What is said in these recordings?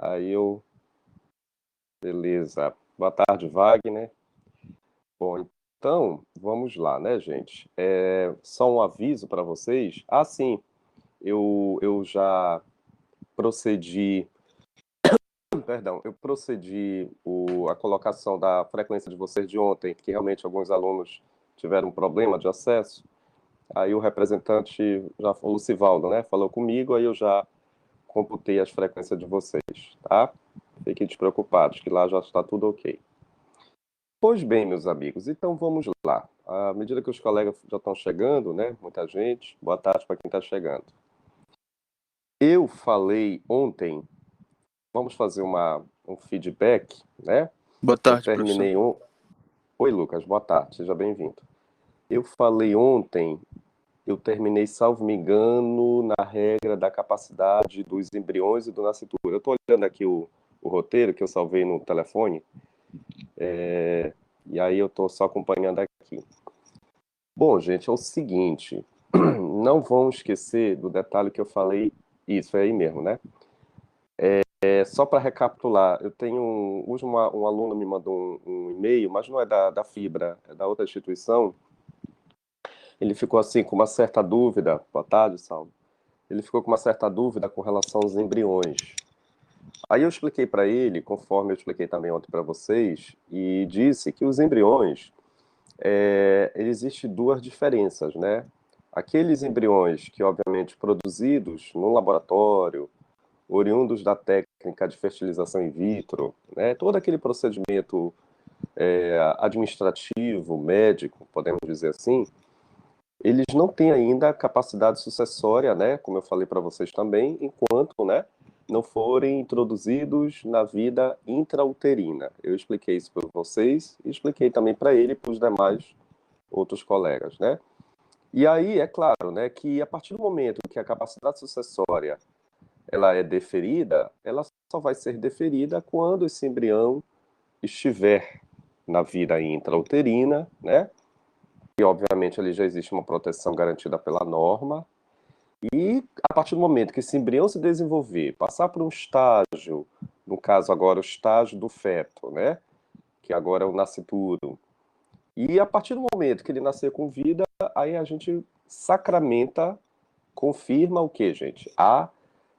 Aí eu, beleza. Boa tarde, Wagner. Bom, então, vamos lá, né, gente? Só um aviso para vocês. Ah, sim, eu já procedi, perdão, eu procedi a colocação da frequência de vocês de ontem, que realmente alguns alunos tiveram um problema de acesso. Aí o representante, o Lucivaldo, né, falou comigo, aí eu já computei as frequências de vocês, tá? Fiquem despreocupados, que lá já está tudo ok. Pois bem, meus amigos, então vamos lá. À medida que os colegas já estão chegando, né? Muita gente, boa tarde para quem está chegando. Eu falei ontem, vamos fazer um feedback, né? Boa Eu tarde, professor. terminei um. Oi, Lucas, boa tarde, seja bem-vindo. Eu falei ontem, eu terminei, salvo me engano, na regra da capacidade dos embriões e do nascituro. Eu estou olhando aqui o roteiro que eu salvei no telefone, e aí eu estou só acompanhando aqui. Bom, gente, é o seguinte, não vão esquecer do detalhe que eu falei, isso é aí mesmo, né? Só para recapitular, eu tenho hoje um aluno me mandou um e-mail, mas não é da Fibra, é da outra instituição. Ele ficou assim com uma certa dúvida, boa tarde, Saulo. Ele ficou com uma certa dúvida com relação aos embriões. Aí eu expliquei para ele, conforme eu expliquei também ontem para vocês, e disse que os embriões, existem duas diferenças, né? Aqueles embriões que, obviamente, produzidos no laboratório, oriundos da técnica de fertilização in vitro, né? Todo aquele procedimento administrativo, médico, podemos dizer assim, eles não têm ainda a capacidade sucessória, né? Como eu falei para vocês também, enquanto, né? Não forem introduzidos na vida intrauterina. Eu expliquei isso para vocês e expliquei também para ele e para os demais outros colegas, né? E aí, é claro, né, que a partir do momento que a capacidade sucessória ela é deferida, ela só vai ser deferida quando esse embrião estiver na vida intrauterina, né? E obviamente ali já existe uma proteção garantida pela norma. E a partir do momento que esse embrião se desenvolver, passar por um estágio, no caso agora o estágio do feto, né? Que agora é o nascituro. E a partir do momento que ele nascer com vida, aí a gente sacramenta, confirma o que, gente? A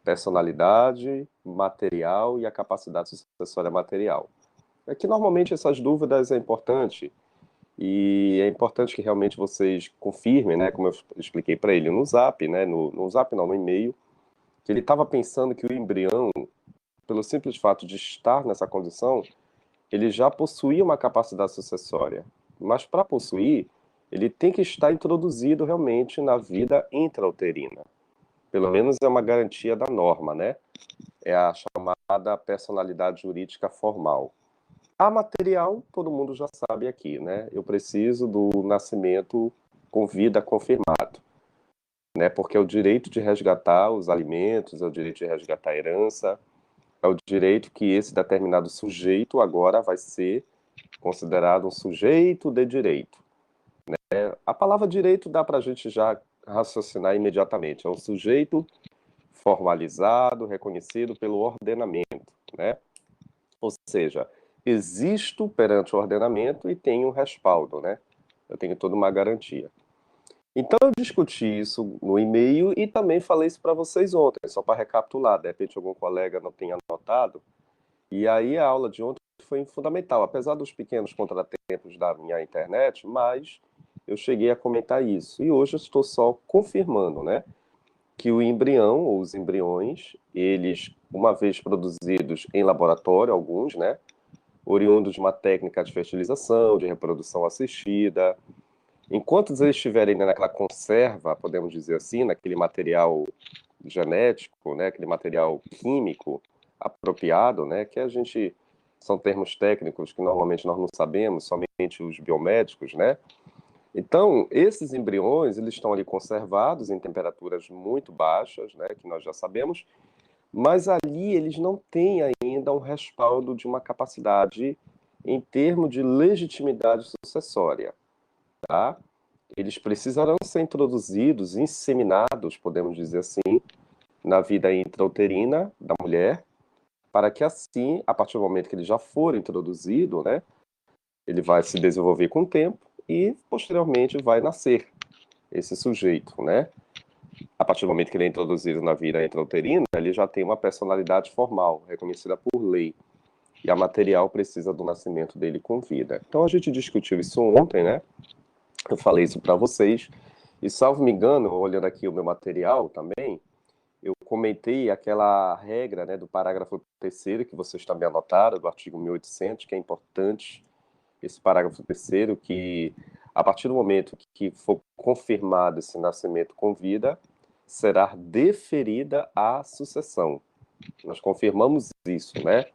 personalidade material e a capacidade sucessória material. É que normalmente essas dúvidas é importante e é importante que realmente vocês confirmem, né, como eu expliquei para ele no Zap, né, no Zap não, no e-mail, que ele estava pensando que o embrião, pelo simples fato de estar nessa condição, ele já possuía uma capacidade sucessória. Mas para possuir, ele tem que estar introduzido realmente na vida intrauterina. Pelo menos é uma garantia da norma, né? É a chamada personalidade jurídica formal. A material, todo mundo já sabe aqui, né? Eu preciso do nascimento com vida confirmado, né? Porque é o direito de resgatar os alimentos, é o direito de resgatar a herança, é o direito que esse determinado sujeito agora vai ser considerado um sujeito de direito. A palavra direito dá para a gente já raciocinar imediatamente. É um sujeito formalizado, reconhecido pelo ordenamento, né? Ou seja, existo perante o ordenamento e tenho respaldo, né? Eu tenho toda uma garantia. Então eu discuti isso no e-mail e também falei isso para vocês ontem, só para recapitular, de repente algum colega não tenha anotado. E aí a aula de ontem foi fundamental, apesar dos pequenos contratempos da minha internet, mas eu cheguei a comentar isso. E hoje eu estou só confirmando, né, que o embrião ou os embriões, eles, uma vez produzidos em laboratório, alguns, né, oriundos de uma técnica de fertilização, de reprodução assistida. Enquanto eles estiverem naquela conserva, podemos dizer assim, naquele material genético, né, aquele material químico apropriado, né, que a gente são termos técnicos que normalmente nós não sabemos, somente os biomédicos, né? Então, esses embriões, eles estão ali conservados em temperaturas muito baixas, né, que nós já sabemos, mas ali eles não têm ainda um respaldo de uma capacidade em termos de legitimidade sucessória, tá? Eles precisarão ser introduzidos, inseminados, podemos dizer assim, na vida intrauterina da mulher, para que assim, a partir do momento que ele já for introduzido, né, ele vai se desenvolver com o tempo e posteriormente vai nascer esse sujeito, né? A partir do momento que ele é introduzido na vida intrauterina, ele já tem uma personalidade formal, reconhecida por lei. E a material precisa do nascimento dele com vida. Então a gente discutiu isso ontem, né? Eu falei isso para vocês. E salvo me engano, olhando aqui o meu material também, eu comentei aquela regra, né, do parágrafo terceiro que vocês também anotaram, do artigo 1800, que é importante, esse parágrafo terceiro, que a partir do momento que for confirmado esse nascimento com vida, será deferida a sucessão. Nós confirmamos isso, né?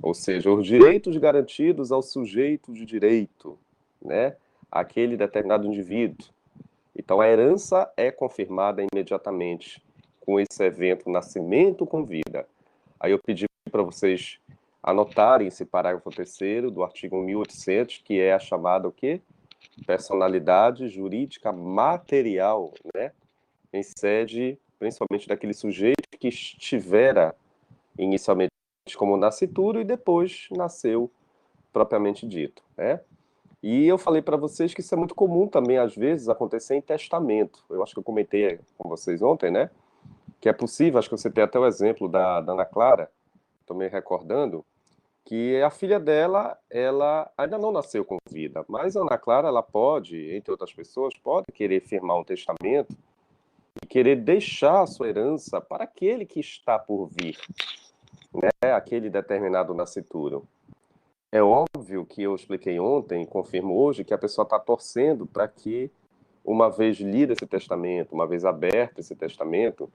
Ou seja, os direitos garantidos ao sujeito de direito, né? Aquele determinado indivíduo. Então, a herança é confirmada imediatamente com esse evento nascimento com vida. Aí eu pedi para vocês anotarem esse parágrafo terceiro do artigo 1800, que é a chamada o quê? Personalidade jurídica material, né? Em sede, principalmente daquele sujeito que estivera inicialmente como nascituro e depois nasceu propriamente dito, né? E eu falei para vocês que isso é muito comum também, às vezes, acontecer em testamento. Eu acho que eu comentei com vocês ontem, né? Que é possível, acho que você tem até o exemplo da Ana Clara, estou me recordando, que a filha dela, ela ainda não nasceu com vida, mas a Ana Clara, ela pode, entre outras pessoas, pode querer firmar um testamento e querer deixar a sua herança para aquele que está por vir, né? Aquele determinado nascituro. É óbvio que eu expliquei ontem, confirmo hoje, que a pessoa está torcendo para que, uma vez lido esse testamento, uma vez aberto esse testamento,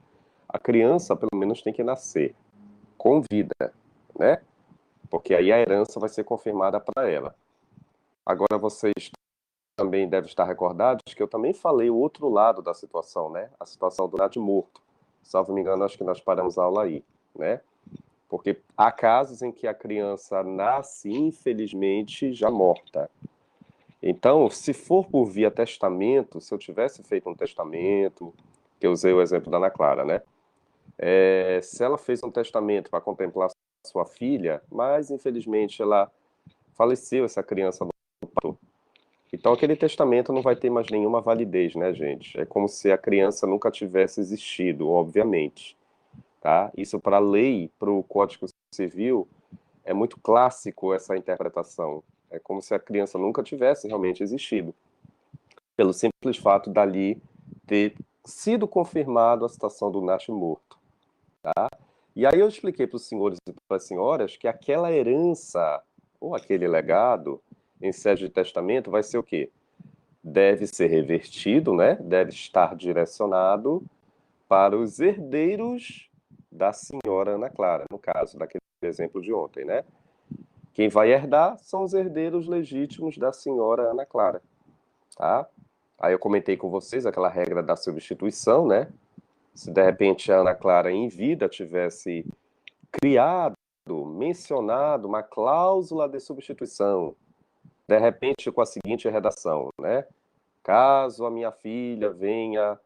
a criança pelo menos tem que nascer com vida, né? Porque aí a herança vai ser confirmada para ela. Agora vocês também devem estar recordados que eu também falei o outro lado da situação, né? A situação do natimorto. Salvo me engano, acho que nós paramos a aula aí, né? Porque há casos em que a criança nasce, infelizmente, já morta. Então, se for por via testamento, se eu tivesse feito um testamento, que eu usei o exemplo da Ana Clara, né? Se ela fez um testamento para contemplar sua filha, mas infelizmente ela faleceu, essa criança no parto. Então, aquele testamento não vai ter mais nenhuma validez, né, gente? É como se a criança nunca tivesse existido, obviamente, tá? Isso para a lei, para o Código Civil, é muito clássico essa interpretação. É como se a criança nunca tivesse realmente existido, pelo simples fato dali ter sido confirmado a situação do nascimento. E aí eu expliquei para os senhores e para as senhoras que aquela herança, ou aquele legado, em sede de testamento, vai ser o quê? Deve ser revertido, né? Deve estar direcionado para os herdeiros da senhora Ana Clara, no caso daquele exemplo de ontem, né? Quem vai herdar são os herdeiros legítimos da senhora Ana Clara, tá? Aí eu comentei com vocês aquela regra da substituição, né? Se de repente a Ana Clara em vida tivesse criado, mencionado uma cláusula de substituição, de repente com a seguinte redação, né? Caso a minha filha venha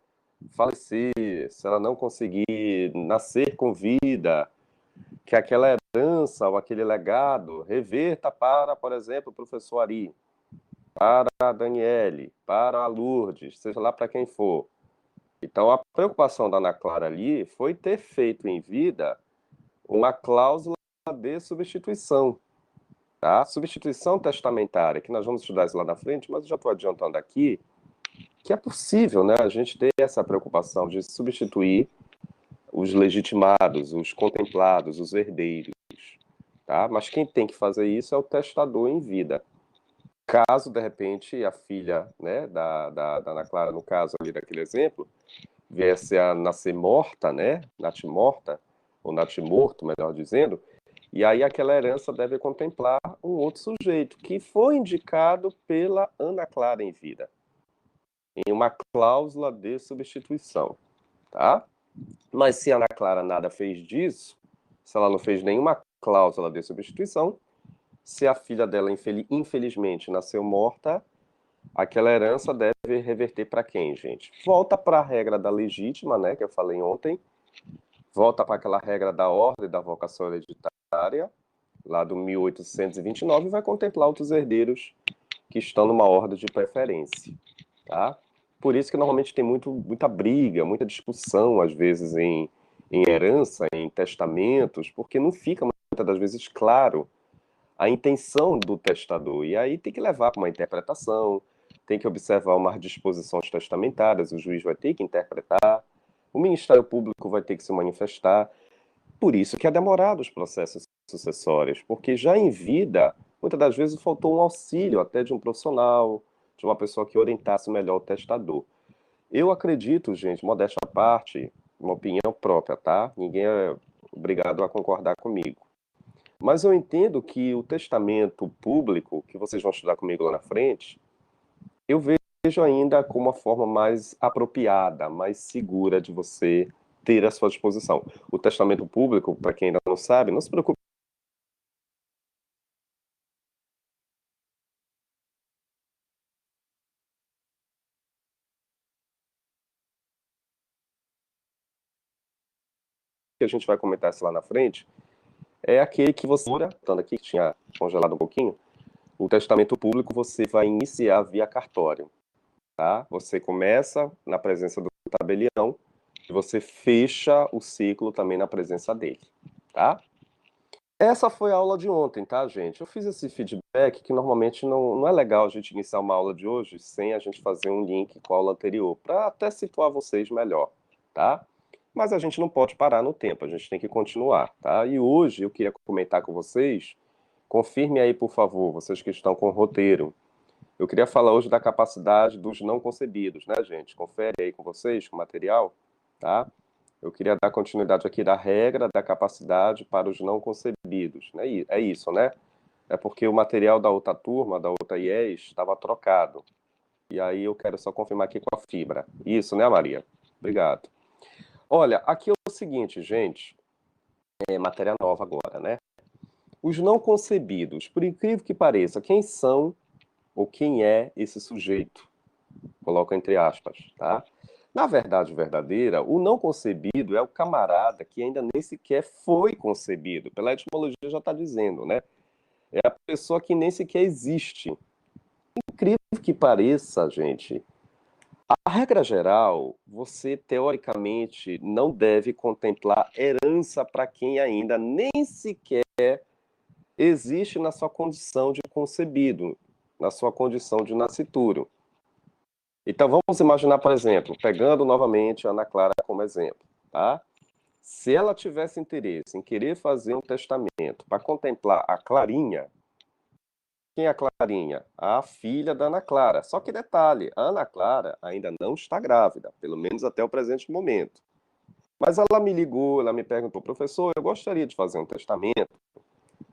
falecer, se ela não conseguir nascer com vida, que aquela herança ou aquele legado reverta para, por exemplo, o professor Ari, para a Daniele, para a Lourdes, seja lá para quem for. Então, a preocupação da Ana Clara ali foi ter feito em vida uma cláusula de substituição, tá? Substituição testamentária, que nós vamos estudar isso lá na frente, mas eu já estou adiantando aqui que é possível, né, a gente ter essa preocupação de substituir os legitimados, os contemplados, os herdeiros, tá? Mas quem tem que fazer isso é o testador em vida. Caso, de repente, a filha, né, da Ana Clara, no caso ali daquele exemplo, viesse a nascer morta, né, natimorta, ou natimorto, melhor dizendo, e aí aquela herança deve contemplar um outro sujeito, que foi indicado pela Ana Clara em vida, em uma cláusula de substituição, tá? Mas se a Ana Clara nada fez disso, se ela não fez nenhuma cláusula de substituição, se a filha dela infelizmente nasceu morta, aquela herança deve reverter para quem, gente? Volta para a regra da legítima, né, que eu falei ontem, volta para aquela regra da ordem da vocação hereditária, lá do 1829, vai contemplar outros herdeiros que estão numa ordem de preferência, tá? Por isso que normalmente tem muita briga, muita discussão, às vezes, em herança, em testamentos, porque não fica, muitas das vezes, claro a intenção do testador. E aí tem que levar para uma interpretação, tem que observar umas disposições testamentárias, o juiz vai ter que interpretar, o Ministério Público vai ter que se manifestar. Por isso que é demorado os processos sucessórios, porque já em vida, muitas das vezes faltou um auxílio até de um profissional, de uma pessoa que orientasse melhor o testador. Eu acredito, gente, modéstia à parte, uma opinião própria, tá? Ninguém é obrigado a concordar comigo. Mas eu entendo que o testamento público, que vocês vão estudar comigo lá na frente, eu vejo ainda como uma forma mais apropriada, mais segura de você ter à sua disposição. O testamento público, para quem ainda não sabe, não se preocupe, que a gente vai comentar isso lá na frente, é aquele que você, estando aqui, que tinha congelado um pouquinho, o testamento público você vai iniciar via cartório, tá? Você começa na presença do tabelião e você fecha o ciclo também na presença dele, tá? Essa foi a aula de ontem, tá, gente? Eu fiz esse feedback que normalmente não é legal a gente iniciar uma aula de hoje sem a gente fazer um link com a aula anterior, para até situar vocês melhor, tá? Mas a gente não pode parar no tempo, a gente tem que continuar, tá? E hoje eu queria comentar com vocês, confirme aí, por favor, vocês que estão com o roteiro. Eu queria falar hoje da capacidade dos não concebidos, né, gente? Confere aí com vocês, com o material, tá? Eu queria dar continuidade aqui da regra da capacidade para os não concebidos, né? É isso, né? É porque o material da outra turma, da outra IES, estava trocado. E aí eu quero só confirmar aqui com a fibra. Isso, né, Maria? Obrigado. Olha, aqui é o seguinte, gente, é matéria nova agora, né? Os não concebidos, por incrível que pareça, quem são ou quem é esse sujeito? Coloco entre aspas, tá? Na verdade verdadeira, o não concebido é o camarada que ainda nem sequer foi concebido. Pela etimologia já está dizendo, né? É a pessoa que nem sequer existe. Incrível que pareça, gente, a regra geral, você teoricamente não deve contemplar herança para quem ainda nem sequer existe na sua condição de concebido, na sua condição de nascituro. Então vamos imaginar, por exemplo, pegando novamente a Ana Clara como exemplo, tá? Se ela tivesse interesse em querer fazer um testamento para contemplar a Clarinha, quem é a Clarinha? A filha da Ana Clara. Só que detalhe, a Ana Clara ainda não está grávida, pelo menos até o presente momento. Mas ela me ligou, ela me perguntou, professor, eu gostaria de fazer um testamento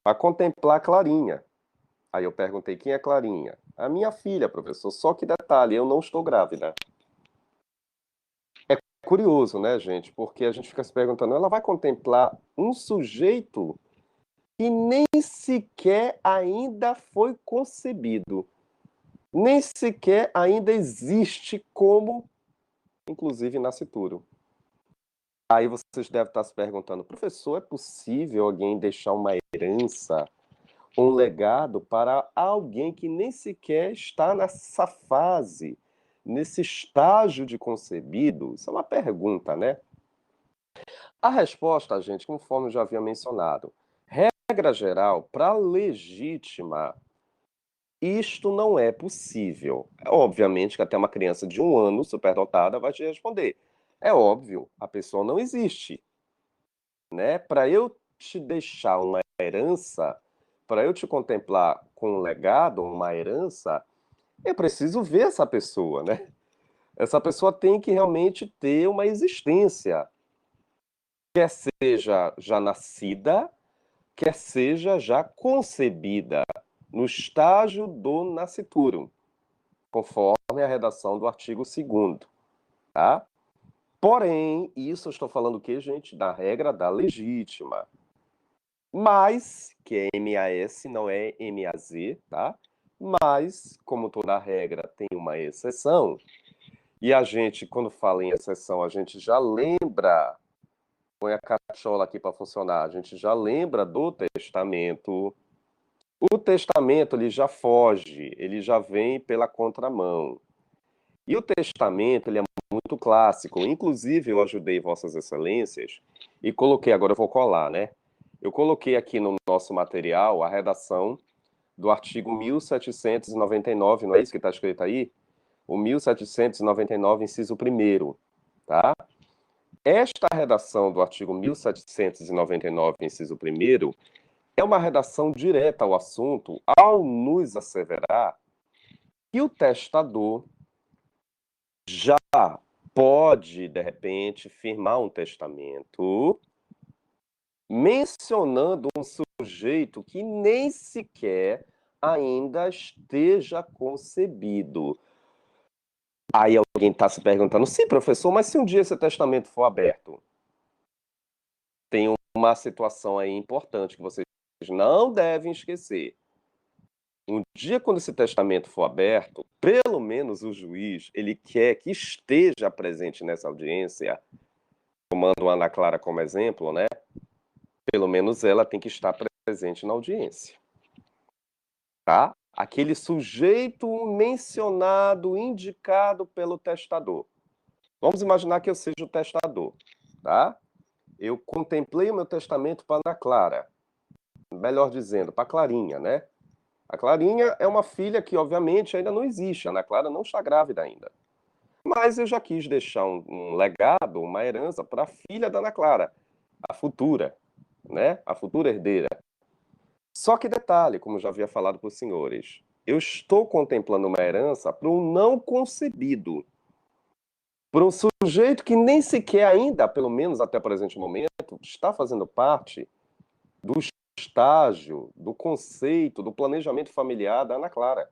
para contemplar a Clarinha. Aí eu perguntei, quem é Clarinha? A minha filha, professor. Só que detalhe, eu não estou grávida. Curioso, né, gente? Porque a gente fica se perguntando, ela vai contemplar um sujeito que nem sequer ainda foi concebido, nem sequer ainda existe como, inclusive, nascituro. Aí vocês devem estar se perguntando, professor, é possível alguém deixar uma herança, um legado para alguém que nem sequer está nessa fase, nesse estágio de concebido? Isso é uma pergunta, né? A resposta, gente, conforme eu já havia mencionado, regra geral, para legítima, isto não é possível. Obviamente que até uma criança de 1 ano, superdotada, vai te responder. É óbvio, a pessoa não existe, né? Para eu te deixar uma herança, para eu te contemplar com um legado, uma herança, eu preciso ver essa pessoa, né? Essa pessoa tem que realmente ter uma existência, quer seja já nascida, quer seja já concebida no estágio do nascituro, conforme a redação do artigo 2º, tá? Porém, isso eu estou falando o quê, gente? Da regra da legítima. Mas, que é MAS, não é MAZ, tá? Mas, como toda regra tem uma exceção, e a gente, quando fala em exceção, a gente já lembra põe a cachola aqui para funcionar. A gente já lembra do testamento. O testamento ele já foge, ele já vem pela contramão. E o testamento ele é muito clássico. Inclusive, eu ajudei Vossas Excelências e coloquei, agora eu vou colar, né? Eu coloquei aqui no nosso material a redação do artigo 1799, não é isso que está escrito aí? O 1799, inciso 1º, tá? Esta redação do artigo 1799, inciso 1º, é uma redação direta ao assunto ao nos asseverar que o testador já pode, de repente, firmar um testamento mencionando um sujeito que nem sequer ainda esteja concebido. Aí alguém está se perguntando, sim, professor, mas se um dia esse testamento for aberto, tem uma situação aí importante que vocês não devem esquecer. Um dia, quando esse testamento for aberto, pelo menos o juiz, ele quer que esteja presente nessa audiência, tomando a Ana Clara como exemplo, né? Pelo menos ela tem que estar presente na audiência, tá? Aquele sujeito mencionado, indicado pelo testador. Vamos imaginar que eu seja o testador, tá? Eu contemplei o meu testamento para Ana Clara, melhor dizendo, para Clarinha, né? A Clarinha é uma filha que, obviamente, ainda não existe. A Ana Clara não está grávida ainda. Mas eu já quis deixar um legado, uma herança para a filha da Ana Clara, a futura, né? A futura herdeira. Só que detalhe, como já havia falado para os senhores, eu estou contemplando uma herança para um não concebido, para um sujeito que nem sequer ainda, pelo menos até o presente momento, está fazendo parte do estágio, do conceito, do planejamento familiar da Ana Clara.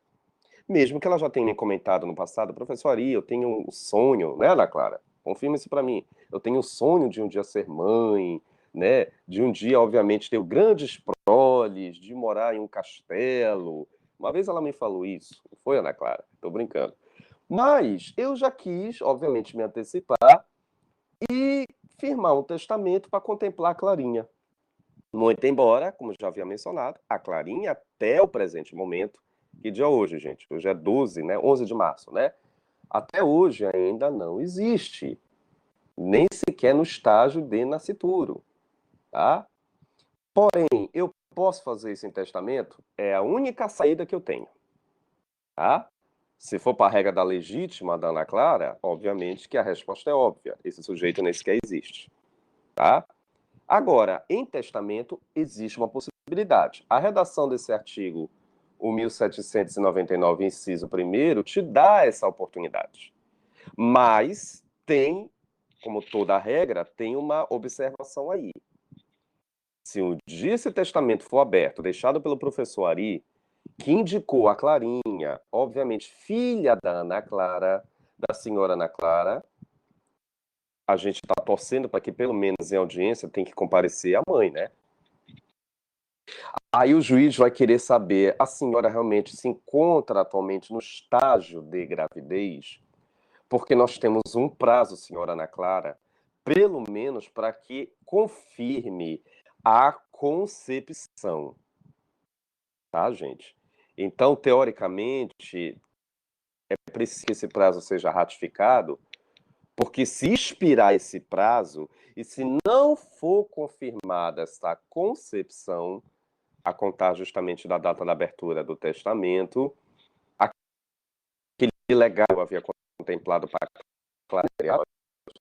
Mesmo que ela já tenha me comentado no passado, professor Ari, eu tenho um sonho, né, Ana Clara? Confirma isso para mim. Eu tenho o sonho de um dia ser mãe, né? De um dia, obviamente, ter grandes proles, de morar em um castelo. Uma vez ela me falou isso, não foi, Ana Clara? Tô brincando. Mas eu já quis, obviamente, me antecipar e firmar um testamento para contemplar a Clarinha. Muito embora, como já havia mencionado, a Clarinha, até o presente momento, que dia é hoje, gente? Hoje é 12, né? 11 de março, né? Até hoje ainda não existe, nem sequer no estágio de nascituro, tá? Porém, eu posso fazer isso em testamento? É a única saída que eu tenho, tá? Se for para a regra da legítima da Ana Clara, obviamente que a resposta é óbvia. Esse sujeito nem sequer existe, tá? Agora, em testamento, existe uma possibilidade. A redação desse artigo, o 1799, inciso 1º, te dá essa oportunidade. Mas tem, como toda regra, tem uma observação aí. Se um dia esse testamento for aberto, deixado pelo professor Ari, que indicou a Clarinha, obviamente filha da Ana Clara, da senhora Ana Clara, a gente está torcendo para que, pelo menos em audiência, tem que comparecer a mãe, né? Aí o juiz vai querer saber, a senhora realmente se encontra atualmente no estágio de gravidez? Porque nós temos um prazo, senhora Ana Clara, pelo menos para que confirme a concepção, tá, gente? Então, teoricamente, é preciso que esse prazo seja ratificado, porque se expirar esse prazo e se não for confirmada essa concepção, a contar justamente da data da abertura do testamento, aquele legado havia contemplado para clarear,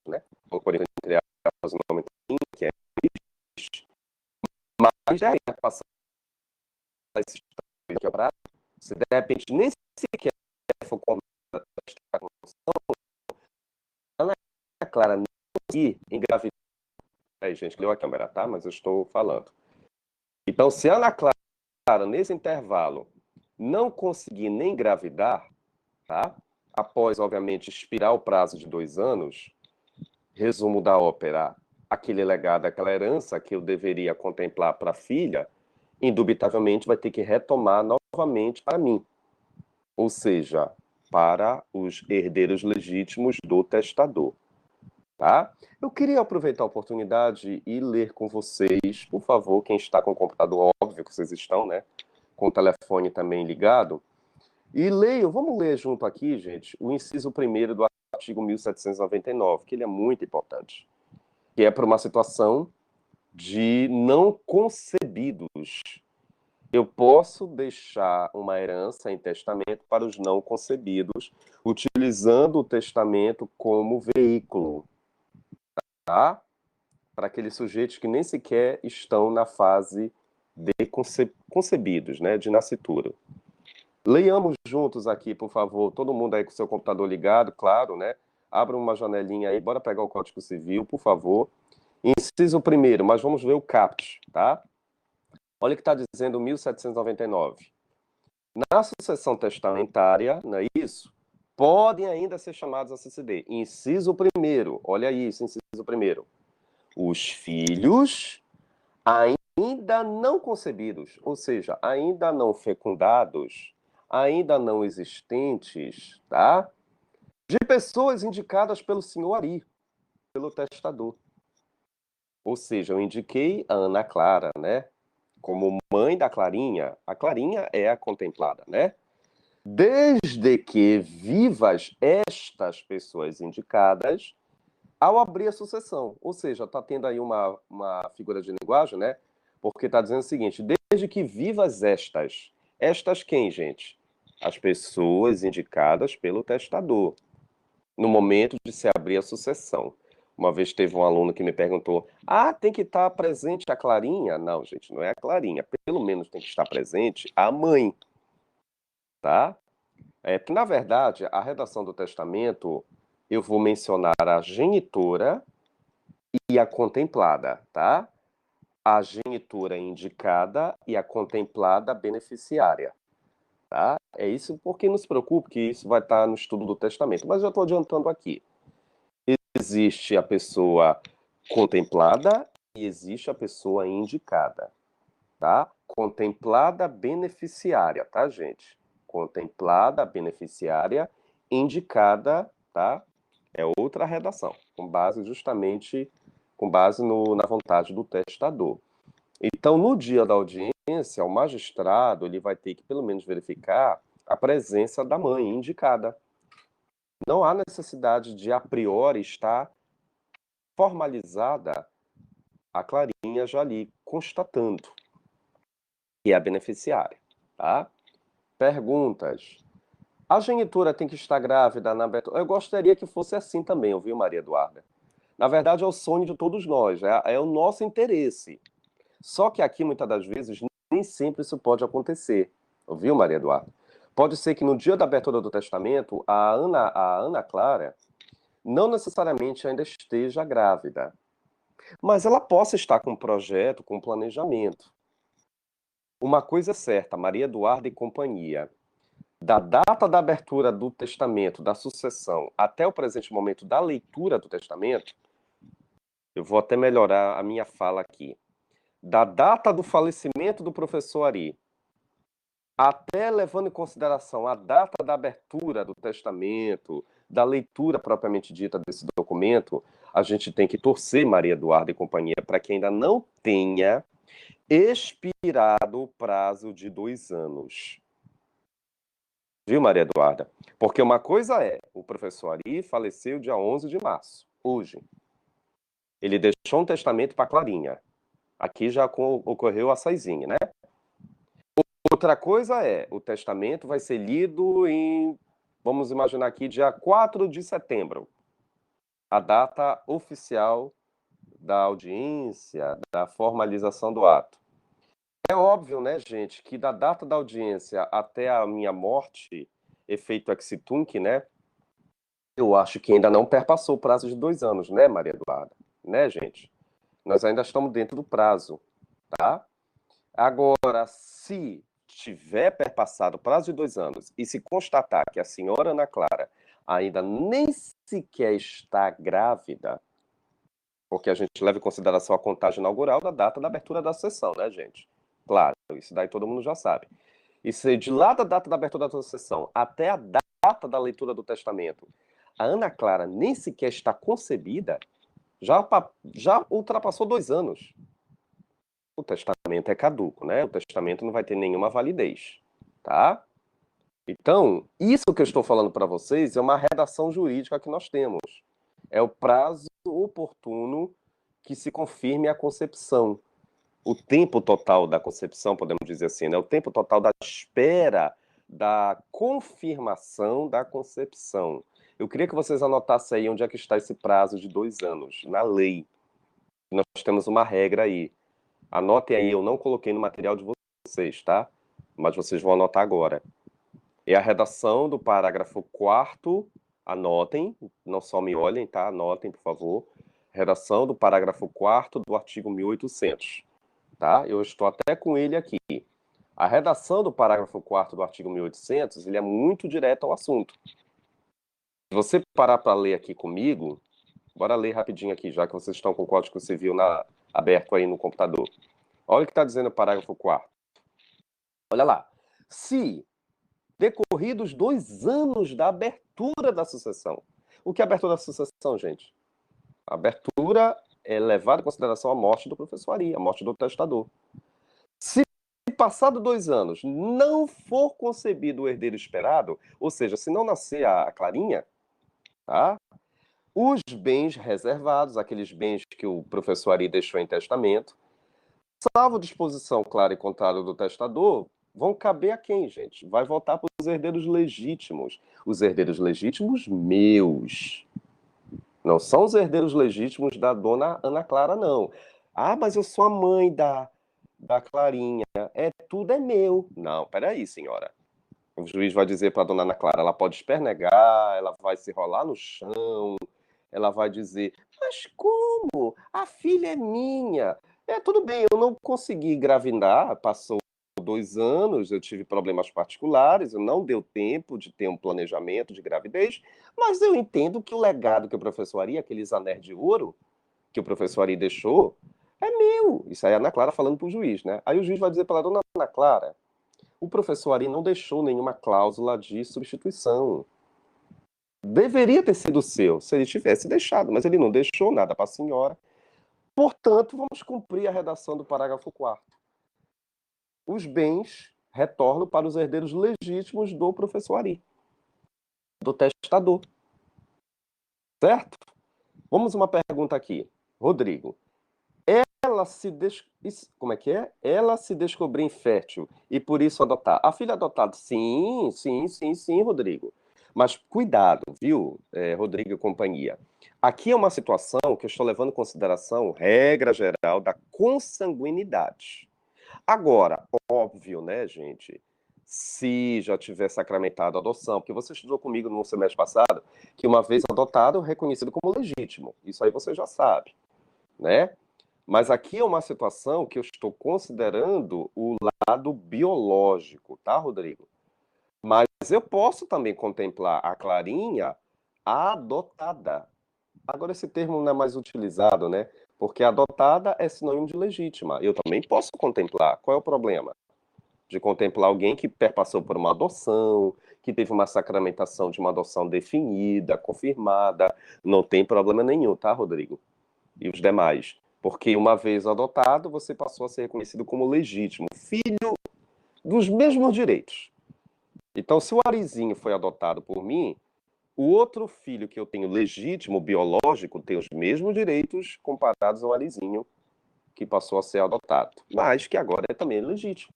né? Por entre as o nome que é triste, mas já ia passar esse quebrado, se de repente nem sequer for convidada a Ana Clara não conseguir engravidar. Aí, gente, leu a câmera, tá? Mas eu estou falando. Então, se a Ana Clara, nesse intervalo, não conseguir nem engravidar, tá? Após, obviamente, expirar o prazo de 2 anos, resumo da ópera, aquele legado, aquela herança que eu deveria contemplar para a filha, indubitavelmente vai ter que retomar novamente para mim. Ou seja, para os herdeiros legítimos do testador. tá? Eu queria aproveitar a oportunidade e ler com vocês, por favor, quem está com o computador, óbvio que vocês estão, né? Com o telefone também ligado. E leiam, vamos ler junto aqui, gente, o inciso primeiro do artigo 1799, que ele é muito importante, que é para uma situação de não concebidos. Eu posso deixar uma herança em testamento para os não concebidos, utilizando o testamento como veículo, tá? Para aqueles sujeitos que nem sequer estão na fase de concebidos, né, de nascitura. Leiamos juntos aqui, por favor, todo mundo aí com seu computador ligado, claro, né? Abra uma janelinha aí, bora pegar o Código Civil, por favor. Inciso primeiro, mas vamos ver o caput, tá? Olha o que está dizendo 1799. Na sucessão testamentária, não é isso? Podem ainda ser chamados a suceder. Inciso primeiro, olha isso, inciso primeiro. Os filhos ainda não concebidos, ou seja, ainda não fecundados, ainda não existentes, tá? De pessoas indicadas pelo senhor Ari, pelo testador. Ou seja, eu indiquei a Ana Clara, né? Como mãe da Clarinha. A Clarinha é a contemplada, né? Desde que vivas estas pessoas indicadas, ao abrir a sucessão. Ou seja, está tendo aí uma figura de linguagem, né? Porque está dizendo o seguinte: desde que vivas estas. Estas quem, gente? As pessoas indicadas pelo testador, no momento de se abrir a sucessão. Uma vez teve um aluno que me perguntou: ah, tem que estar presente a Clarinha? Não, gente, não é a Clarinha. Pelo menos tem que estar presente a mãe, tá? Porque, na verdade, a redação do testamento, eu vou mencionar a genitora e a contemplada, tá? A genitora indicada e a contemplada beneficiária, tá? É isso, porque não se preocupe que isso vai estar no estudo do testamento, mas eu estou adiantando aqui. Existe a pessoa contemplada e existe a pessoa indicada, tá? Contemplada beneficiária, tá, gente? Contemplada beneficiária, indicada, tá? É outra redação, com base justamente na vontade do testador. Então, no dia da audiência, o magistrado ele vai ter que pelo menos verificar a presença da mãe indicada. Não há necessidade de a priori estar formalizada a Clarinha já ali constatando que é a beneficiária, tá? Perguntas. A genitora tem que estar grávida na abertura? Eu gostaria que fosse assim também, ouviu, Maria Eduarda? Na verdade, é o sonho de todos nós, é o nosso interesse. Só que aqui, muitas das vezes, nem sempre isso pode acontecer. Ouviu, Maria Eduarda? Pode ser que no dia da abertura do testamento, a Ana Clara não necessariamente ainda esteja grávida, mas ela possa estar com um projeto, com um planejamento. Uma coisa é certa, Maria Eduarda e companhia, da data da abertura do testamento, da sucessão, até o presente momento da leitura do testamento, eu vou até melhorar a minha fala aqui. Da data do falecimento do professor Ari, até levando em consideração a data da abertura do testamento, da leitura propriamente dita desse documento, a gente tem que torcer, Maria Eduarda e companhia, para que ainda não tenha expirado o prazo de 2 anos. Viu, Maria Eduarda? Porque uma coisa é, o professor Ari faleceu dia 11 de março, hoje. Ele deixou um testamento para Clarinha. Aqui já ocorreu a Saizinha, né? Outra coisa é, o testamento vai ser lido em, vamos imaginar aqui, dia 4 de setembro. A data oficial da audiência, da formalização do ato. É óbvio, né, gente, que da data da audiência até a minha morte, efeito ex-tunc, né, eu acho que ainda não perpassou o prazo de 2 anos, né, Maria Eduarda? Né, gente? Nós ainda estamos dentro do prazo, tá? Agora, se tiver perpassado o prazo de 2 anos e se constatar que a senhora Ana Clara ainda nem sequer está grávida, porque a gente leva em consideração a contagem inaugural da data da abertura da sessão, né, gente? Claro, isso daí todo mundo já sabe. E se de lá da data da abertura da sessão até a data da leitura do testamento, A Ana Clara nem sequer está concebida, já ultrapassou 2 anos. O testamento é caduco, né? O testamento não vai ter nenhuma validez, tá? Então, isso que eu estou falando para vocês é uma redação jurídica que nós temos. É o prazo oportuno que se confirme a concepção. O tempo total da concepção, podemos dizer assim, né? O tempo total da espera da confirmação da concepção. Eu queria que vocês anotassem aí onde é que está esse prazo de 2 anos, na lei. Nós temos uma regra aí. Anotem aí, eu não coloquei no material de vocês, tá? Mas vocês vão anotar agora. É a redação do parágrafo 4º, anotem, não só me olhem, tá? Anotem, por favor. Redação do parágrafo 4º do artigo 1800, tá? Eu estou até com ele aqui. A redação do parágrafo 4º do artigo 1800, ele é muito direto ao assunto. Se você parar para ler aqui comigo, bora ler rapidinho aqui, já que vocês estão com o Código Civil aberto aí no computador. Olha o que está dizendo o parágrafo 4º. Olha lá. Se decorridos 2 anos da abertura da sucessão. O que é a abertura da sucessão, gente? A abertura é levada em consideração a morte do professor Ari, a morte do testador. Se passado 2 anos não for concebido o herdeiro esperado, ou seja, se não nascer a Clarinha, tá? Os bens reservados, aqueles bens que o professor Ari deixou em testamento, salvo disposição clara e contrária do testador, vão caber a quem, gente? Vai voltar para os herdeiros legítimos. Os herdeiros legítimos meus. Não são os herdeiros legítimos da dona Ana Clara, não. Ah, mas eu sou a mãe da Clarinha. Tudo é meu. Não, peraí, senhora. O juiz vai dizer para a dona Ana Clara, ela pode espernegar, ela vai se rolar no chão, ela vai dizer, mas como? A filha é minha. Tudo bem, eu não consegui engravidar, passou 2 anos, eu tive problemas particulares, eu não deu tempo de ter um planejamento de gravidez, mas eu entendo que o legado que o professor Ari, aqueles anéis de ouro que o professor Ari deixou, é meu. Isso aí é a Ana Clara falando para o juiz, né? Aí o juiz vai dizer para a dona Ana Clara, o professor Ari não deixou nenhuma cláusula de substituição. Deveria ter sido seu, se ele tivesse deixado, mas ele não deixou nada para a senhora. Portanto, vamos cumprir a redação do parágrafo 4º. Os bens retornam para os herdeiros legítimos do professor Ari, do testador. Certo? Vamos uma pergunta aqui. Rodrigo, como é que é? Ela se descobriu infértil e por isso adotar. A filha adotada, sim, Rodrigo. Mas cuidado, viu, Rodrigo e companhia. Aqui é uma situação que eu estou levando em consideração regra geral da consanguinidade. Agora, óbvio, né, gente? Se já tiver sacramentado a adoção, porque você estudou comigo no semestre passado, que uma vez adotado, reconhecido como legítimo. Isso aí você já sabe, né? Mas aqui é uma situação que eu estou considerando o lado biológico, tá, Rodrigo? Mas eu posso também contemplar a Clarinha adotada. Agora esse termo não é mais utilizado, né? Porque adotada é sinônimo de legítima. Eu também posso contemplar. Qual é o problema? De contemplar alguém que perpassou por uma adoção, que teve uma sacramentação de uma adoção definida, confirmada. Não tem problema nenhum, tá, Rodrigo? E os demais. Porque uma vez adotado, você passou a ser reconhecido como legítimo, filho dos mesmos direitos. Então, se o Arizinho foi adotado por mim, o outro filho que eu tenho legítimo, biológico, tem os mesmos direitos comparados ao Arizinho, que passou a ser adotado, mas que agora é também legítimo.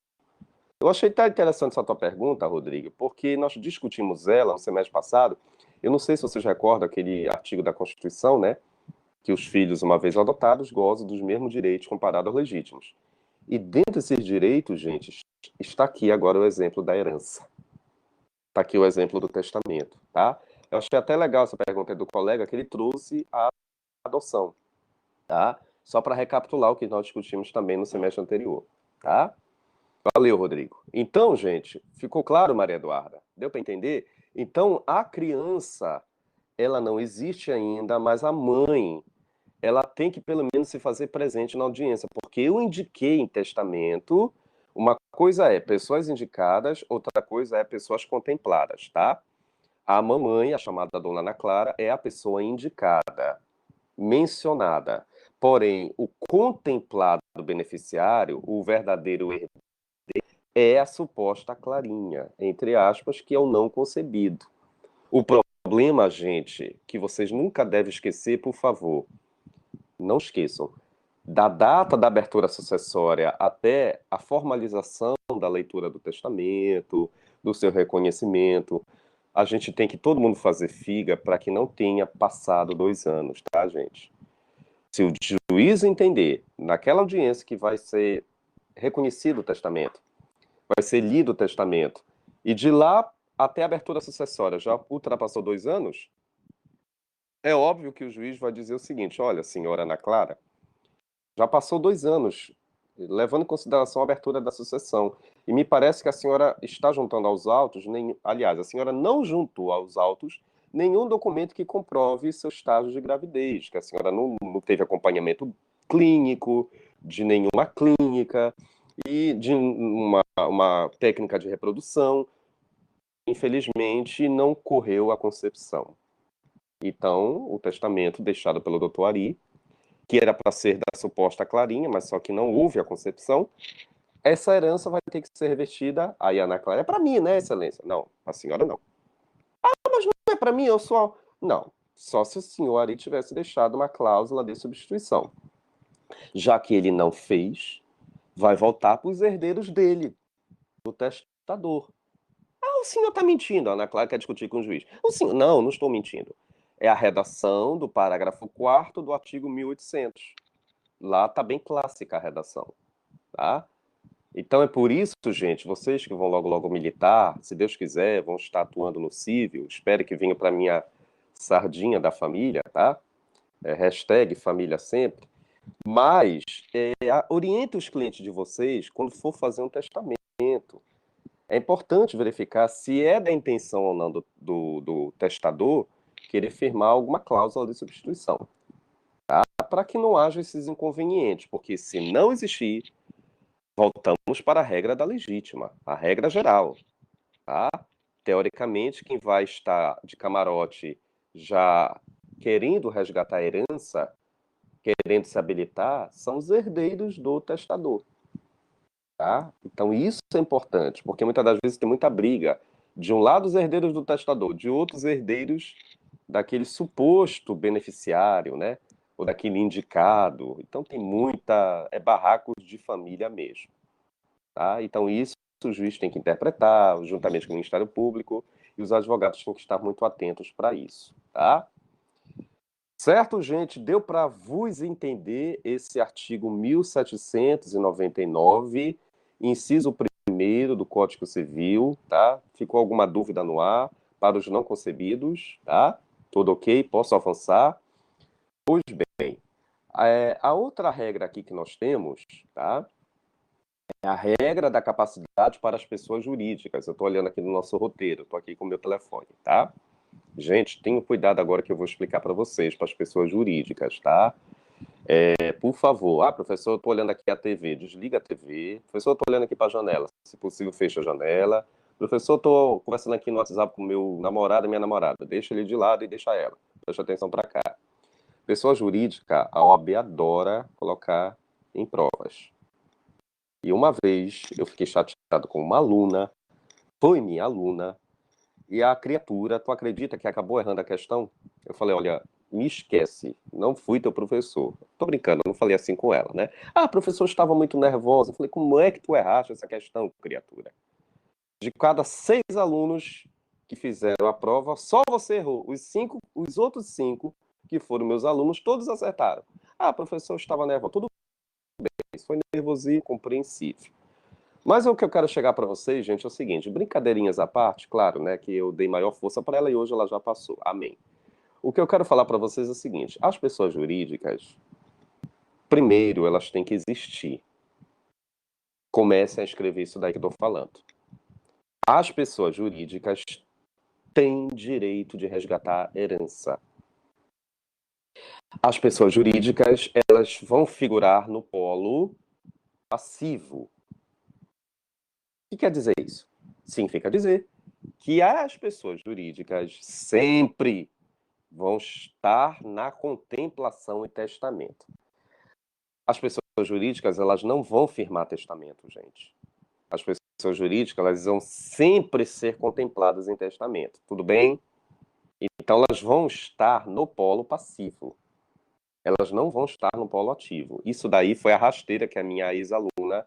Eu achei tão interessante essa tua pergunta, Rodrigo, porque nós discutimos ela no semestre passado. Eu não sei se vocês recordam aquele artigo da Constituição, né? Que os filhos, uma vez adotados, gozam dos mesmos direitos comparados aos legítimos. E dentro desses direitos, gente, está aqui agora o exemplo da herança. Está aqui o exemplo do testamento, tá? Eu achei até legal essa pergunta do colega, que ele trouxe a adoção, tá? Só para recapitular o que nós discutimos também no semestre anterior, tá? Valeu, Rodrigo. Então, gente, ficou claro, Maria Eduarda? Deu para entender? Então, a criança, ela não existe ainda, mas a mãe, ela tem que pelo menos se fazer presente na audiência, porque eu indiquei em testamento, uma coisa é pessoas indicadas, outra coisa é pessoas contempladas, tá? A mamãe, a chamada Dona Ana Clara, é a pessoa indicada, mencionada. Porém, o contemplado beneficiário, o verdadeiro herdeiro, é a suposta Clarinha, entre aspas, que é o não concebido. O problema, gente, que vocês nunca devem esquecer, por favor, não esqueçam, da data da abertura sucessória até a formalização da leitura do testamento, do seu reconhecimento, a gente tem que todo mundo fazer figa para que não tenha passado 2 anos, tá, gente? Se o juiz entender, naquela audiência que vai ser reconhecido o testamento, vai ser lido o testamento, e de lá até a abertura sucessória já ultrapassou 2 anos, é óbvio que o juiz vai dizer o seguinte: olha, senhora Ana Clara, já passou 2 anos, levando em consideração a abertura da sucessão. E me parece que a senhora está juntando aos autos, aliás, a senhora não juntou aos autos nenhum documento que comprove seu estágio de gravidez, que a senhora não teve acompanhamento clínico, de nenhuma clínica, e de uma técnica de reprodução. Infelizmente, não correu a concepção. Então, o testamento deixado pelo doutor Ari, que era para ser da suposta Clarinha, mas só que não houve a concepção, essa herança vai ter que ser revertida. Aí a Ana Clara, é para mim, né, excelência? Não, a senhora não. Ah, mas não é para mim, eu sou... Não, só se o senhor Ari tivesse deixado uma cláusula de substituição. Já que ele não fez, vai voltar para os herdeiros dele, do testador. Ah, o senhor está mentindo. A Ana Clara quer discutir com o juiz. O senhor... Não, não estou mentindo. É a redação do parágrafo 4º do artigo 1800. Lá está bem clássica a redação, tá? Então é por isso, gente, vocês que vão logo logo militar, se Deus quiser, vão estar atuando no civil, espere que venha para minha sardinha da família, tá? Hashtag família sempre. Mas oriente os clientes de vocês quando for fazer um testamento. É importante verificar se é da intenção ou não do testador querer firmar alguma cláusula de substituição, tá? Para que não haja esses inconvenientes, porque se não existir, voltamos para a regra da legítima, a regra geral, tá? Teoricamente, quem vai estar de camarote já querendo resgatar a herança, querendo se habilitar, são os herdeiros do testador, tá? Então isso é importante, porque muitas das vezes tem muita briga. De um lado, os herdeiros do testador, de outros herdeiros daquele suposto beneficiário, né? Ou daquele indicado. Então tem barracos de família mesmo, tá? Então isso o juiz tem que interpretar, juntamente com o Ministério Público, e os advogados têm que estar muito atentos para isso, tá? Certo, gente? Deu para vos entender esse artigo 1799, inciso 1º do Código Civil, tá? Ficou alguma dúvida no ar para os não concebidos, tá? Tudo ok? Posso avançar? Pois bem, a outra regra aqui que nós temos, tá? É a regra da capacidade para as pessoas jurídicas. Eu estou olhando aqui no nosso roteiro, estou aqui com o meu telefone, tá? Gente, tenham cuidado agora que eu vou explicar para vocês, para as pessoas jurídicas, tá? Por favor. Ah, professor, eu estou olhando aqui a TV. Desliga a TV. Professor, eu estou olhando aqui para a janela. Se possível, fecha a janela. Professor, eu estou conversando aqui no WhatsApp com meu namorado e minha namorada. Deixa ele de lado e deixa ela. Preste atenção para cá. Pessoa jurídica, a OAB adora colocar em provas. E uma vez eu fiquei chateado com uma aluna, foi minha aluna, e a criatura, tu acredita que acabou errando a questão? Eu falei, olha, me esquece, não fui teu professor. Tô brincando, eu não falei assim com ela, né? Ah, professor, estava muito nervosa. Eu falei, como é que tu erraste essa questão, criatura? De cada 6 alunos que fizeram a prova, só você errou. Os outros 5, que foram meus alunos, todos acertaram. Ah, professor, estava nervoso. Tudo bem, foi nervosinho, compreensível. Mas o que eu quero chegar para vocês, gente, é o seguinte, brincadeirinhas à parte, claro, né, que eu dei maior força para ela e hoje ela já passou. Amém. O que eu quero falar para vocês é o seguinte, as pessoas jurídicas, primeiro, elas têm que existir. Comecem a escrever isso daí que eu estou falando. As pessoas jurídicas têm direito de resgatar herança. As pessoas jurídicas, elas vão figurar no polo passivo. O que quer dizer isso? Significa dizer que as pessoas jurídicas sempre vão estar na contemplação e testamento. As pessoas jurídicas, elas não vão firmar testamento, gente. As pessoas jurídicas, elas vão sempre ser contempladas em testamento, tudo bem? Então, elas vão estar no polo passivo. Elas não vão estar no polo ativo. Isso daí foi a rasteira que a minha ex-aluna,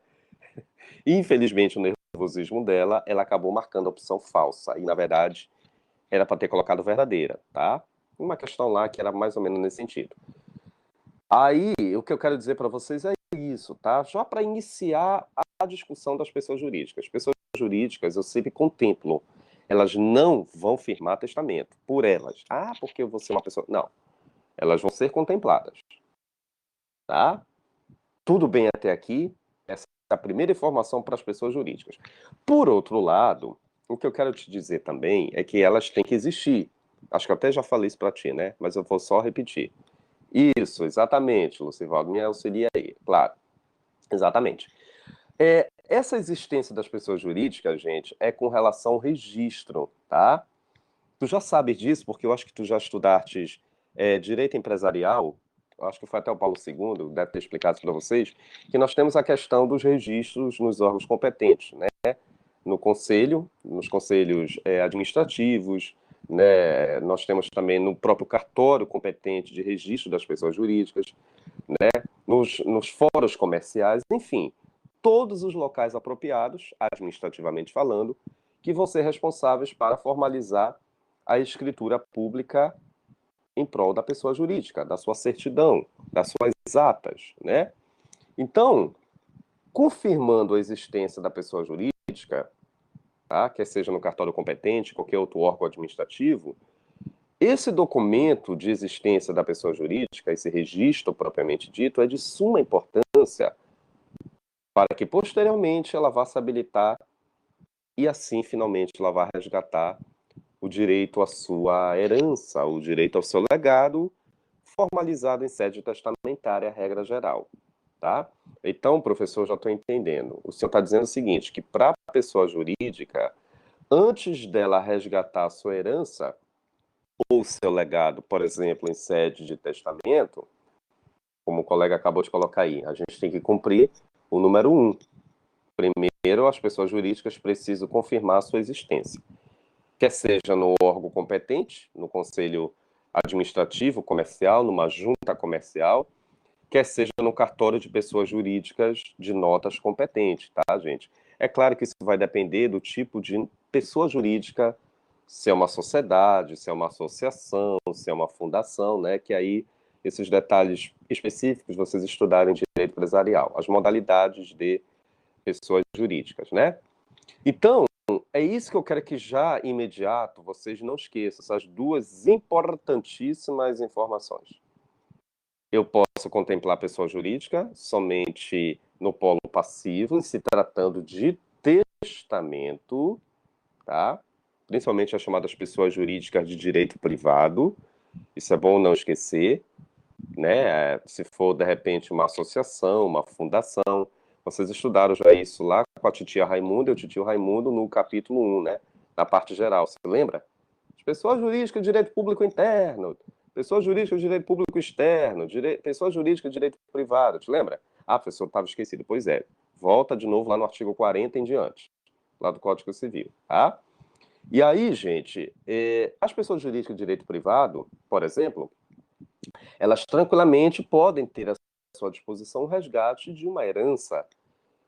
infelizmente, o nervosismo dela, ela acabou marcando a opção falsa. E, na verdade, era para ter colocado verdadeira, tá? Uma questão lá que era mais ou menos nesse sentido. Aí, o que eu quero dizer para vocês é isso, tá? Já para iniciar a discussão das pessoas jurídicas. Pessoas jurídicas, eu sempre contemplo. Elas não vão firmar testamento por elas. Ah, porque eu vou ser uma pessoa. Não. Elas vão ser contempladas, tá? Tudo bem até aqui? Essa é a primeira informação para as pessoas jurídicas. Por outro lado, o que eu quero te dizer também é que elas têm que existir. Acho que eu até já falei isso para ti, né? Mas eu vou só repetir. Isso, exatamente, Lucivaldo, me auxilia aí, claro, exatamente. Essa existência das pessoas jurídicas, gente, é com relação ao registro, tá? Tu já sabes disso, porque eu acho que tu já estudaste direito empresarial, eu acho que foi até o Paulo II, deve ter explicado isso para vocês, que nós temos a questão dos registros nos órgãos competentes, né? No conselho, nos conselhos administrativos, né? Nós temos também no próprio cartório competente de registro das pessoas jurídicas, né? Nos fóruns comerciais, enfim, todos os locais apropriados, administrativamente falando, que vão ser responsáveis para formalizar a escritura pública em prol da pessoa jurídica, da sua certidão, das suas atas, né? Então, confirmando a existência da pessoa jurídica, tá? Quer seja no cartório competente, qualquer outro órgão administrativo, esse documento de existência da pessoa jurídica, esse registro propriamente dito, é de suma importância para que posteriormente ela vá se habilitar e assim finalmente ela vá resgatar o direito à sua herança, o direito ao seu legado, formalizado em sede testamentária, regra geral, tá? Então, professor, já estou entendendo. O senhor está dizendo o seguinte, que para a pessoa jurídica, antes dela resgatar a sua herança ou seu legado, por exemplo, em sede de testamento, como o colega acabou de colocar aí, a gente tem que cumprir o número 1. Primeiro, as pessoas jurídicas precisam confirmar a sua existência. Quer seja no órgão competente, no conselho administrativo comercial, numa junta comercial, quer seja no cartório de pessoas jurídicas de notas competentes, tá, gente? É claro que isso vai depender do tipo de pessoa jurídica, se é uma sociedade, se é uma associação, se é uma fundação, né? Que aí esses detalhes específicos vocês estudarem direito empresarial, as modalidades de pessoas jurídicas, né? Então, é isso que eu quero que já imediato vocês não esqueçam, essas duas importantíssimas informações. Eu posso contemplar a pessoa jurídica somente no polo passivo, se tratando de testamento, tá? Principalmente as chamadas pessoas jurídicas de direito privado. Isso é bom não esquecer, né? Se for, de repente, uma associação, uma fundação. Vocês estudaram já isso lá com a titia Raimunda e o titio Raimundo no capítulo 1, né? Na parte geral, você lembra? As pessoas jurídicas de direito público interno, pessoas jurídicas de direito público externo, pessoas jurídicas de direito privado, te lembra? Ah, professor, estava esquecido. Pois é. Volta de novo lá no artigo 40 em diante, lá do Código Civil, tá? E aí, gente, as pessoas jurídicas de direito privado, por exemplo, elas tranquilamente podem ter à sua disposição o resgate de uma herança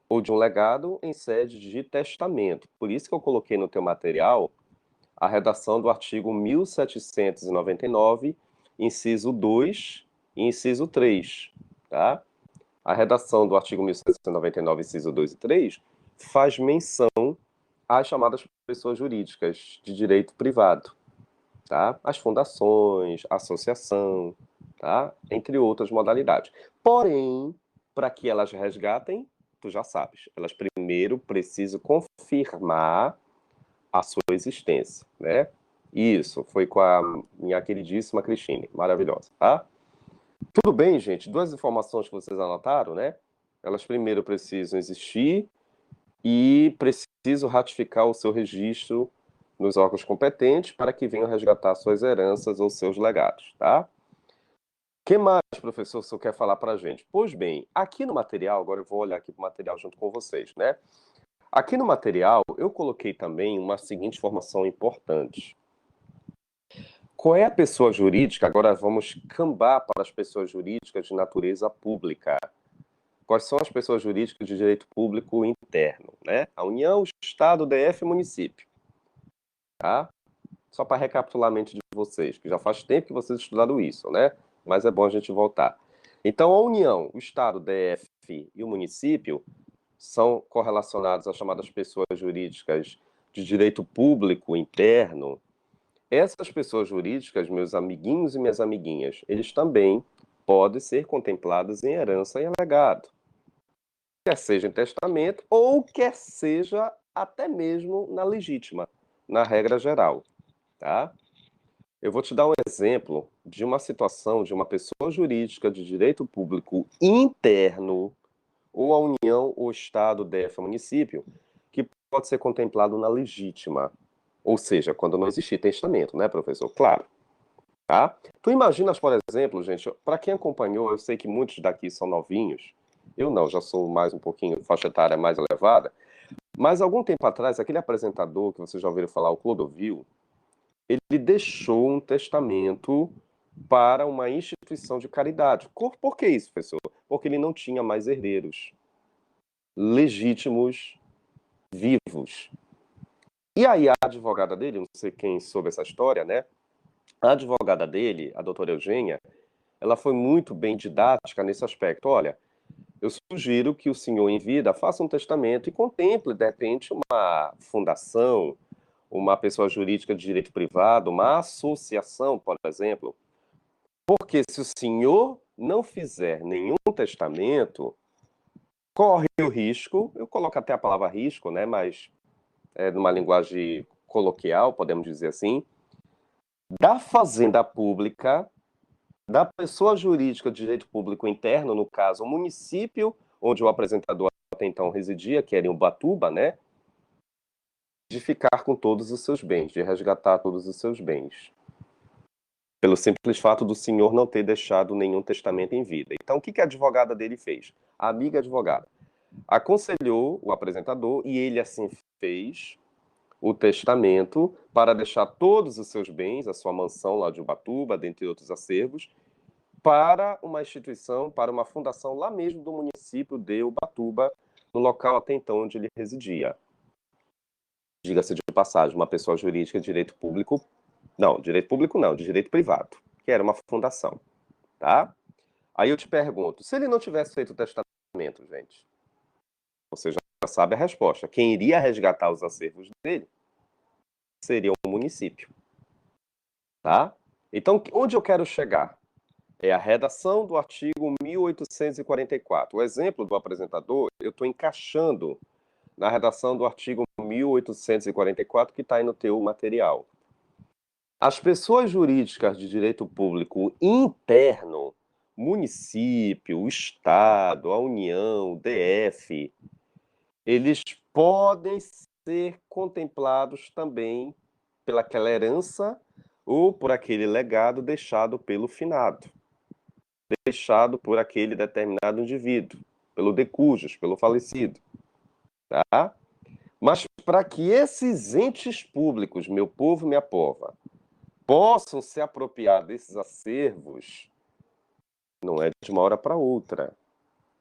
ou de um legado em sede de testamento. Por isso que eu coloquei no teu material a redação do artigo 1799, inciso 2 e inciso 3, tá? A redação do artigo 1799, inciso 2 e 3, faz menção às chamadas pessoas jurídicas de direito privado, tá? As fundações, associação, tá? Entre outras modalidades. Porém, para que elas resgatem, tu já sabes, elas primeiro precisam confirmar a sua existência, né? Isso, foi com a minha queridíssima Cristine, maravilhosa, tá? Tudo bem, gente? Duas informações que vocês anotaram, né? Elas primeiro precisam existir e precisam ratificar o seu registro nos órgãos competentes para que venham resgatar suas heranças ou seus legados, tá? O que mais, professor, o senhor quer falar para a gente? Pois bem, aqui no material, agora eu vou olhar aqui para o material junto com vocês, né? Aqui no material, eu coloquei também uma seguinte informação importante. Qual é a pessoa jurídica? Agora vamos cambar para as pessoas jurídicas de natureza pública. Quais são as pessoas jurídicas de direito público interno, né? A União, o Estado, o DF e o município, tá? Só para recapitular a mente de vocês, que já faz tempo que vocês estudaram isso, né? Mas é bom a gente voltar. Então, a União, o Estado, o DF e o município são correlacionados às chamadas pessoas jurídicas de direito público interno. Essas pessoas jurídicas, meus amiguinhos e minhas amiguinhas, eles também podem ser contemplados em herança e legado, quer seja em testamento ou quer seja até mesmo na legítima, na regra geral, tá? Eu vou te dar um exemplo de uma situação de uma pessoa jurídica de direito público interno, ou a União, ou Estado, DF, município, que pode ser contemplado na legítima. Ou seja, quando não existir testamento, né, professor? Claro, tá? Tu imaginas, por exemplo, gente, para quem acompanhou, eu sei que muitos daqui são novinhos, eu não, já sou mais um pouquinho, faixa etária mais elevada, mas algum tempo atrás, aquele apresentador que vocês já ouviram falar, o Clodovil, ele deixou um testamento para uma instituição de caridade. Por que isso, professor? Porque ele não tinha mais herdeiros legítimos, vivos. E aí a advogada dele, não sei quem soube essa história, né? A advogada dele, a doutora Eugênia, ela foi muito bem didática nesse aspecto. Olha, eu sugiro que o senhor em vida faça um testamento e contemple, de repente, uma fundação, uma pessoa jurídica de direito privado, uma associação, por exemplo. Porque se o senhor não fizer nenhum testamento, corre o risco, eu coloco até a palavra risco, né, mas numa linguagem coloquial, podemos dizer assim, da fazenda pública, da pessoa jurídica de direito público interno, no caso, o município onde o apresentador até então residia, que era em Ubatuba, né, de ficar com todos os seus bens, de resgatar todos os seus bens. Pelo simples fato do senhor não ter deixado nenhum testamento em vida. Então, o que a advogada dele fez? A amiga advogada aconselhou o apresentador, e ele assim fez, o testamento para deixar todos os seus bens, a sua mansão lá de Ubatuba, dentre outros acervos, para uma instituição, para uma fundação lá mesmo do município de Ubatuba, no local até então onde ele residia. Diga-se de passagem, uma pessoa jurídica de direito público, não, de direito privado, que era uma fundação, tá? Aí eu te pergunto, se ele não tivesse feito o testamento, gente, você já sabe a resposta. Quem iria resgatar os acervos dele seria o município, tá? Então, onde eu quero chegar? É a redação do artigo 1844. O exemplo do apresentador, eu estou encaixando na redação do artigo 1844, que está aí no teu material. As pessoas jurídicas de direito público interno, município, o Estado, a União, o DF, eles podem ser contemplados também pelaquela herança ou por aquele legado deixado pelo finado, deixado por aquele determinado indivíduo, pelo decujus, pelo falecido, tá? Mas para que esses entes públicos, meu povo, minha pova, possam se apropriar desses acervos, não é de uma hora para outra.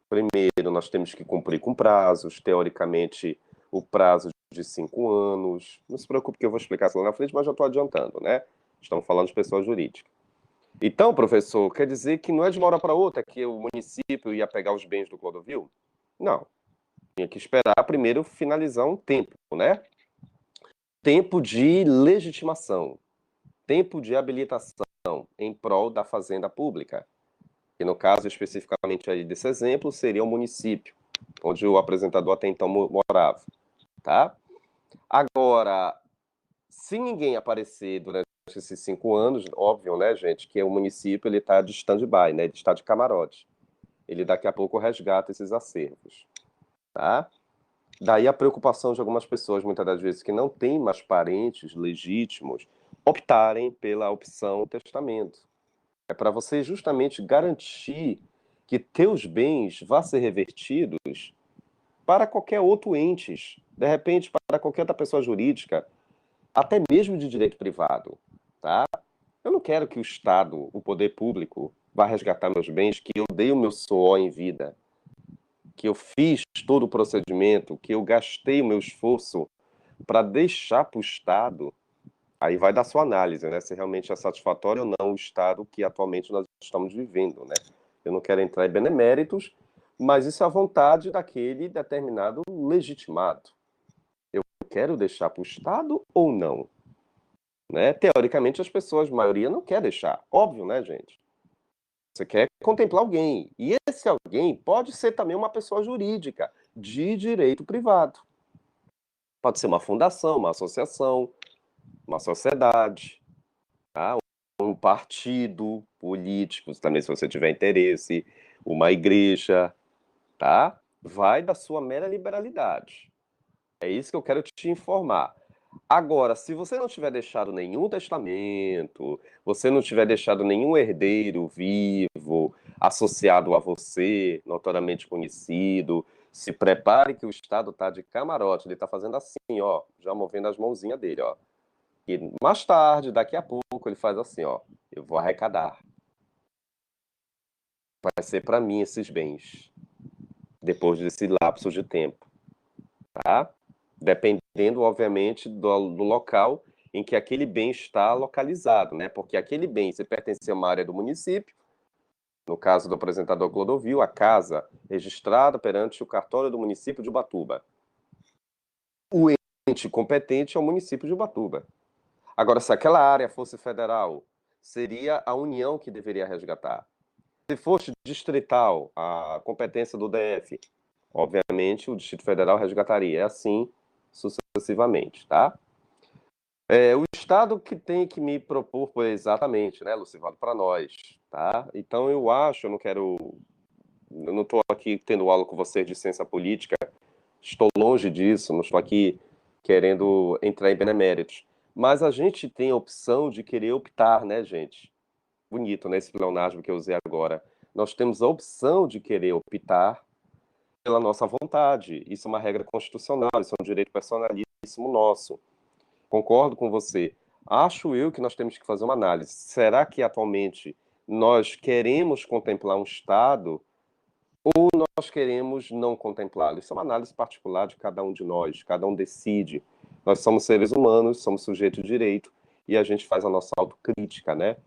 Primeiro, nós temos que cumprir com prazos, teoricamente, o prazo de 5 anos. Não se preocupe que eu vou explicar isso lá na frente, mas já estou adiantando, né? Estamos falando de pessoa jurídica. Então, professor, quer dizer que não é de uma hora para outra que o município ia pegar os bens do Clodovil? Não. Tinha que esperar primeiro finalizar um tempo, né? Tempo de legitimação, tempo de habilitação em prol da fazenda pública. E no caso especificamente aí desse exemplo, seria o município, onde o apresentador até então morava, tá? Agora, se ninguém aparecer durante esses 5 anos, óbvio, né, gente, que o município ele está de stand-by, né, ele está de camarote. Ele daqui a pouco resgata esses acervos, tá? Daí a preocupação de algumas pessoas, muitas das vezes, que não têm mais parentes legítimos, optarem pela opção testamento. É para você justamente garantir que teus bens vão ser revertidos para qualquer outro ente, de repente para qualquer outra pessoa jurídica, até mesmo de direito privado, tá? Eu não quero que o Estado, o poder público, vá resgatar meus bens, que eu dei o meu suor em vida, que eu fiz todo o procedimento, que eu gastei o meu esforço para deixar para o Estado. Aí vai da sua análise, né? Se realmente é satisfatório ou não o estado que atualmente nós estamos vivendo, né? Eu não quero entrar em beneméritos, mas isso é a vontade daquele determinado legitimado. Eu quero deixar para o Estado ou não? Né? Teoricamente, as pessoas, a maioria, não quer deixar. Óbvio, né, gente? Você quer contemplar alguém. E esse alguém pode ser também uma pessoa jurídica, de direito privado. Pode ser uma fundação, uma associação, uma sociedade, tá? Um partido político, também se você tiver interesse, uma igreja, tá? Vai da sua mera liberalidade. É isso que eu quero te informar. Agora, se você não tiver deixado nenhum testamento, você não tiver deixado nenhum herdeiro vivo, associado a você, notoriamente conhecido, se prepare que o Estado está de camarote, ele está fazendo assim, ó, já movendo as mãozinhas dele, ó. E mais tarde, daqui a pouco, ele faz assim, ó, eu vou arrecadar. Vai ser para mim esses bens, depois desse lapso de tempo, tá? Dependendo, obviamente, do local em que aquele bem está localizado, né? Porque aquele bem, se pertencer a uma área do município, no caso do apresentador Clodovil, a casa registrada perante o cartório do município de Ubatuba. O ente competente é o município de Ubatuba. Agora, se aquela área fosse federal, seria a União que deveria resgatar. Se fosse distrital, a competência do DF, obviamente o Distrito Federal resgataria. É assim sucessivamente, tá? O Estado que tem que me propor exatamente, né, Lucivaldo, para nós, tá? Então eu acho, eu não estou aqui tendo aula com vocês de ciência política, estou longe disso, não estou aqui querendo entrar em beneméritos. Mas a gente tem a opção de querer optar, né, gente? Bonito, né, esse pleonasmo que eu usei agora. Nós temos a opção de querer optar pela nossa vontade. Isso é uma regra constitucional, isso é um direito personalíssimo nosso. Concordo com você. Acho eu que nós temos que fazer uma análise. Será que atualmente nós queremos contemplar um Estado ou nós queremos não contemplá-lo? Isso é uma análise particular de cada um de nós, cada um decide. Nós somos seres humanos, somos sujeitos de direito e a gente faz a nossa autocrítica, né?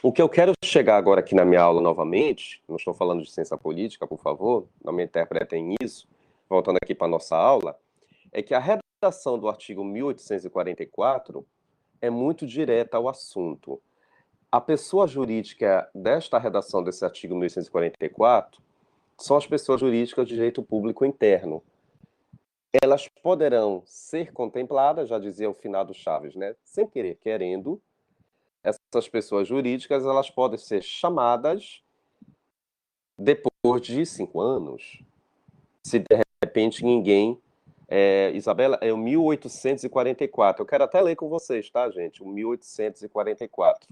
O que eu quero chegar agora aqui na minha aula novamente, não estou falando de ciência política, por favor, não me interpretem isso, voltando aqui para a nossa aula, é que a redação do artigo 1844 é muito direta ao assunto. A pessoa jurídica desta redação desse artigo 1844 são as pessoas jurídicas de direito público interno. Elas poderão ser contempladas, já dizia o finado Chaves, né? Sem querer, querendo, essas pessoas jurídicas elas podem ser chamadas depois de 5 anos. Se de repente ninguém. Isabela, é o 1844. Eu quero até ler com vocês, tá, gente? O 1844,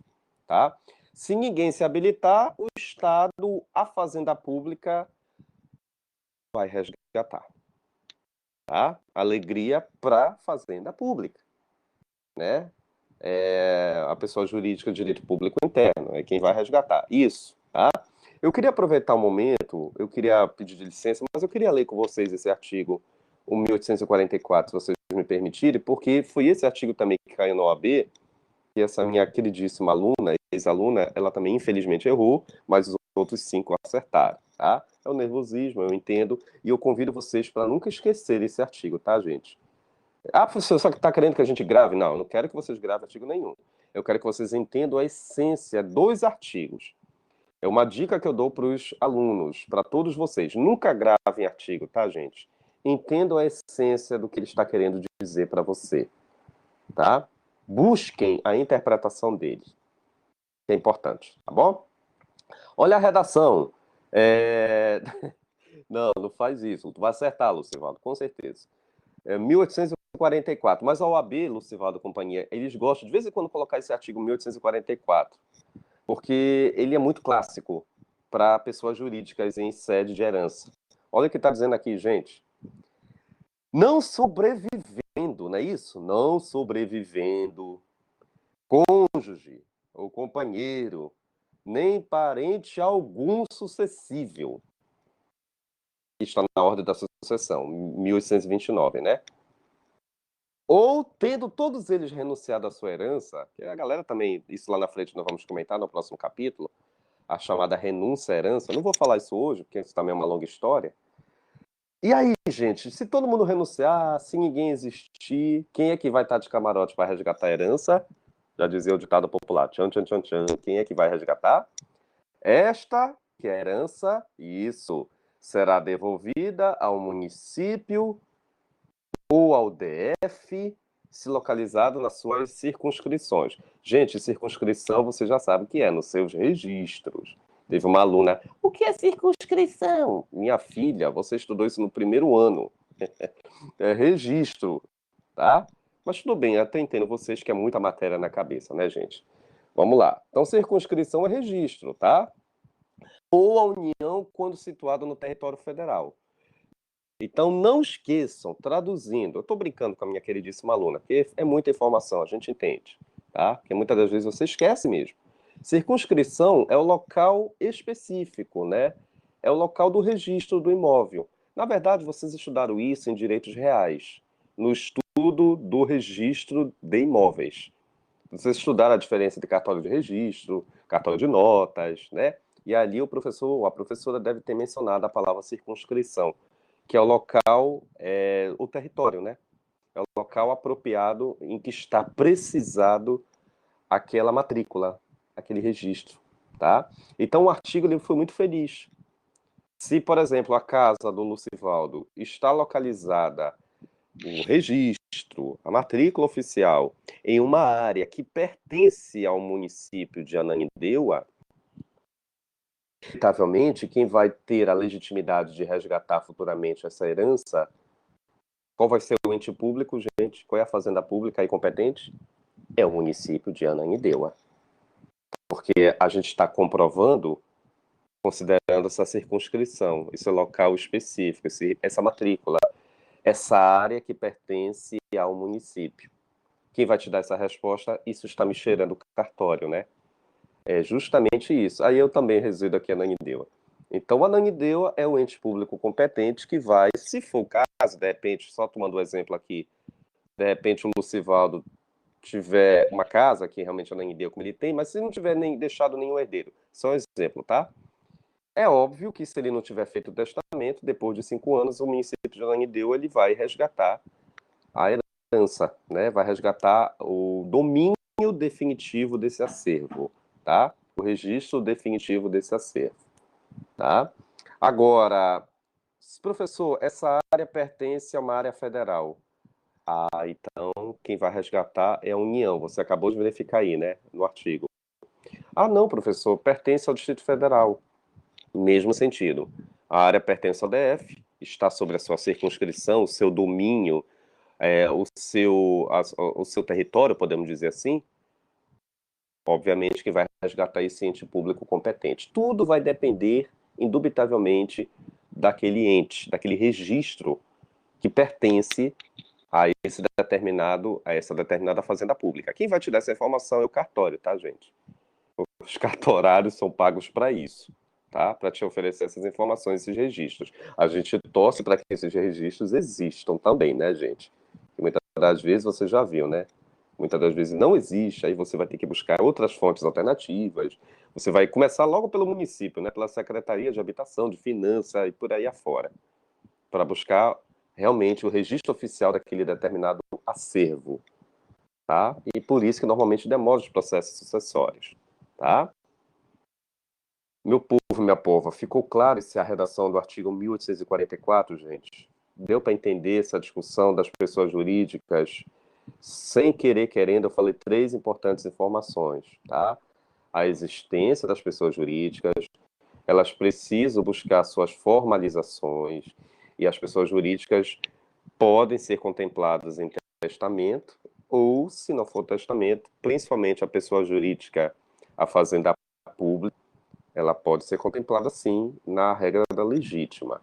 tá? Se ninguém se habilitar, o Estado, a Fazenda Pública, vai resgatar, tá? Alegria para a Fazenda Pública, né? A pessoa jurídica de direito público interno é quem vai resgatar. Isso, tá? Eu queria aproveitar um momento, eu queria pedir licença, mas eu queria ler com vocês esse artigo, o 1844, se vocês me permitirem, porque foi esse artigo também que caiu na OAB, e essa minha queridíssima aluna, ex-aluna, ela também infelizmente errou, mas os outros 5 acertaram, tá? É o nervosismo, eu entendo, e eu convido vocês para nunca esquecer esse artigo, tá, gente? Ah, professor, só que está querendo que a gente grave? Não, eu não quero que vocês gravem artigo nenhum. Eu quero que vocês entendam a essência dos artigos. É uma dica que eu dou para os alunos, para todos vocês. Nunca gravem artigo, tá, gente? Entendam a essência do que ele está querendo dizer para você, tá? Busquem a interpretação dele, que é importante, tá bom? Olha a redação. É... Não, não faz isso. Tu vai acertar, Lucivaldo, com certeza. É 1844. Mas a OAB, Lucivaldo e companhia, eles gostam de vez em quando colocar esse artigo 1844, porque ele é muito clássico para pessoas jurídicas em sede de herança. Olha o que está dizendo aqui, gente. Não sobrevivendo, não é isso? Não sobrevivendo cônjuge ou companheiro, nem parente algum sucessível. Está na ordem da sucessão, 1829, né? Ou tendo todos eles renunciado à sua herança, que a galera também, isso lá na frente nós vamos comentar no próximo capítulo, a chamada renúncia à herança. Eu não vou falar isso hoje, porque isso também é uma longa história. E aí, gente, se todo mundo renunciar, se ninguém existir, quem é que vai estar de camarote para resgatar a herança? Já dizia o ditado popular, tchan, tchan, tchan, tchan. Quem é que vai resgatar? Esta, que é a herança, isso, será devolvida ao município ou ao DF, se localizado nas suas circunscrições. Gente, circunscrição você já sabe o que é, nos seus registros. Teve uma aluna, o que é circunscrição? Minha filha, você estudou isso no primeiro ano. É registro, tá? Mas tudo bem, até entendo vocês que é muita matéria na cabeça, né, gente? Vamos lá. Então, circunscrição é registro, tá? Ou a União quando situado no território federal. Então, não esqueçam, traduzindo, eu estou brincando com a minha queridíssima aluna, porque é muita informação, a gente entende, tá? Porque muitas das vezes você esquece mesmo. Circunscrição é o local específico, né? É o local do registro do imóvel. Na verdade, vocês estudaram isso em direitos reais, no estudo do registro de imóveis. Vocês estudaram a diferença de cartório de registro, cartório de notas, né? E ali o professor, ou a professora deve ter mencionado a palavra circunscrição, que é o local, o território, né? É o local apropriado em que está precisado aquela matrícula, aquele registro, tá? Então o artigo ele foi muito feliz. Se, por exemplo, a casa do Lucivaldo está localizada, o registro, a matrícula oficial, em uma área que pertence ao município de Ananindeua, inevitavelmente, quem vai ter a legitimidade de resgatar futuramente essa herança, qual vai ser o ente público, gente? Qual é a fazenda pública aí competente? É o município de Ananindeua. Porque a gente está comprovando, considerando essa circunscrição, esse local específico, essa matrícula, essa área que pertence ao município. Quem vai te dar essa resposta? Isso está me cheirando cartório, né? É justamente isso. Aí eu também resido aqui em Ananindeua. Então, a Ananindeua é o ente público competente que vai, se for o caso, de repente, só tomando o exemplo aqui, de repente o Lucivaldo tiver uma casa, que realmente a Ananindeua como ele tem, mas se não tiver nem deixado nenhum herdeiro, só um exemplo, tá? É óbvio que se ele não tiver feito o testamento, depois de 5 anos, o município de Ananindeua ele vai resgatar a herança, né? Vai resgatar o domínio definitivo desse acervo, tá? O registro definitivo desse acervo, tá? Agora, professor, essa área pertence a uma área federal. Ah, então quem vai resgatar é a União. Você acabou de verificar aí, né, no artigo. Ah, não, professor, pertence ao Distrito Federal. Mesmo sentido. A área pertence ao DF, está sobre a sua circunscrição, o seu domínio, o seu território, podemos dizer assim. Obviamente que vai resgatar esse ente público competente. Tudo vai depender, indubitavelmente, daquele ente, daquele registro que pertence a essa determinada fazenda pública. Quem vai te dar essa informação é o cartório, tá, gente? Os cartorários são pagos para isso, tá? Para te oferecer essas informações, esses registros. A gente torce para que esses registros existam também, né, gente? E muitas das vezes você já viu, né? Muitas das vezes não existe, aí você vai ter que buscar outras fontes alternativas. Você vai começar logo pelo município, né? Pela Secretaria de Habitação, de Finanças e por aí afora, para buscar realmente o registro oficial daquele determinado acervo, tá? E por isso que normalmente demora os processos sucessórios, tá? Meu povo, minha pova, ficou claro se a redação do artigo 1844, gente? Deu para entender essa discussão das pessoas jurídicas? Sem querer, querendo, eu falei 3 importantes informações, tá? A existência das pessoas jurídicas, elas precisam buscar suas formalizações e as pessoas jurídicas podem ser contempladas em testamento ou, se não for testamento, principalmente a pessoa jurídica, a fazenda pública, ela pode ser contemplada sim na regra da legítima,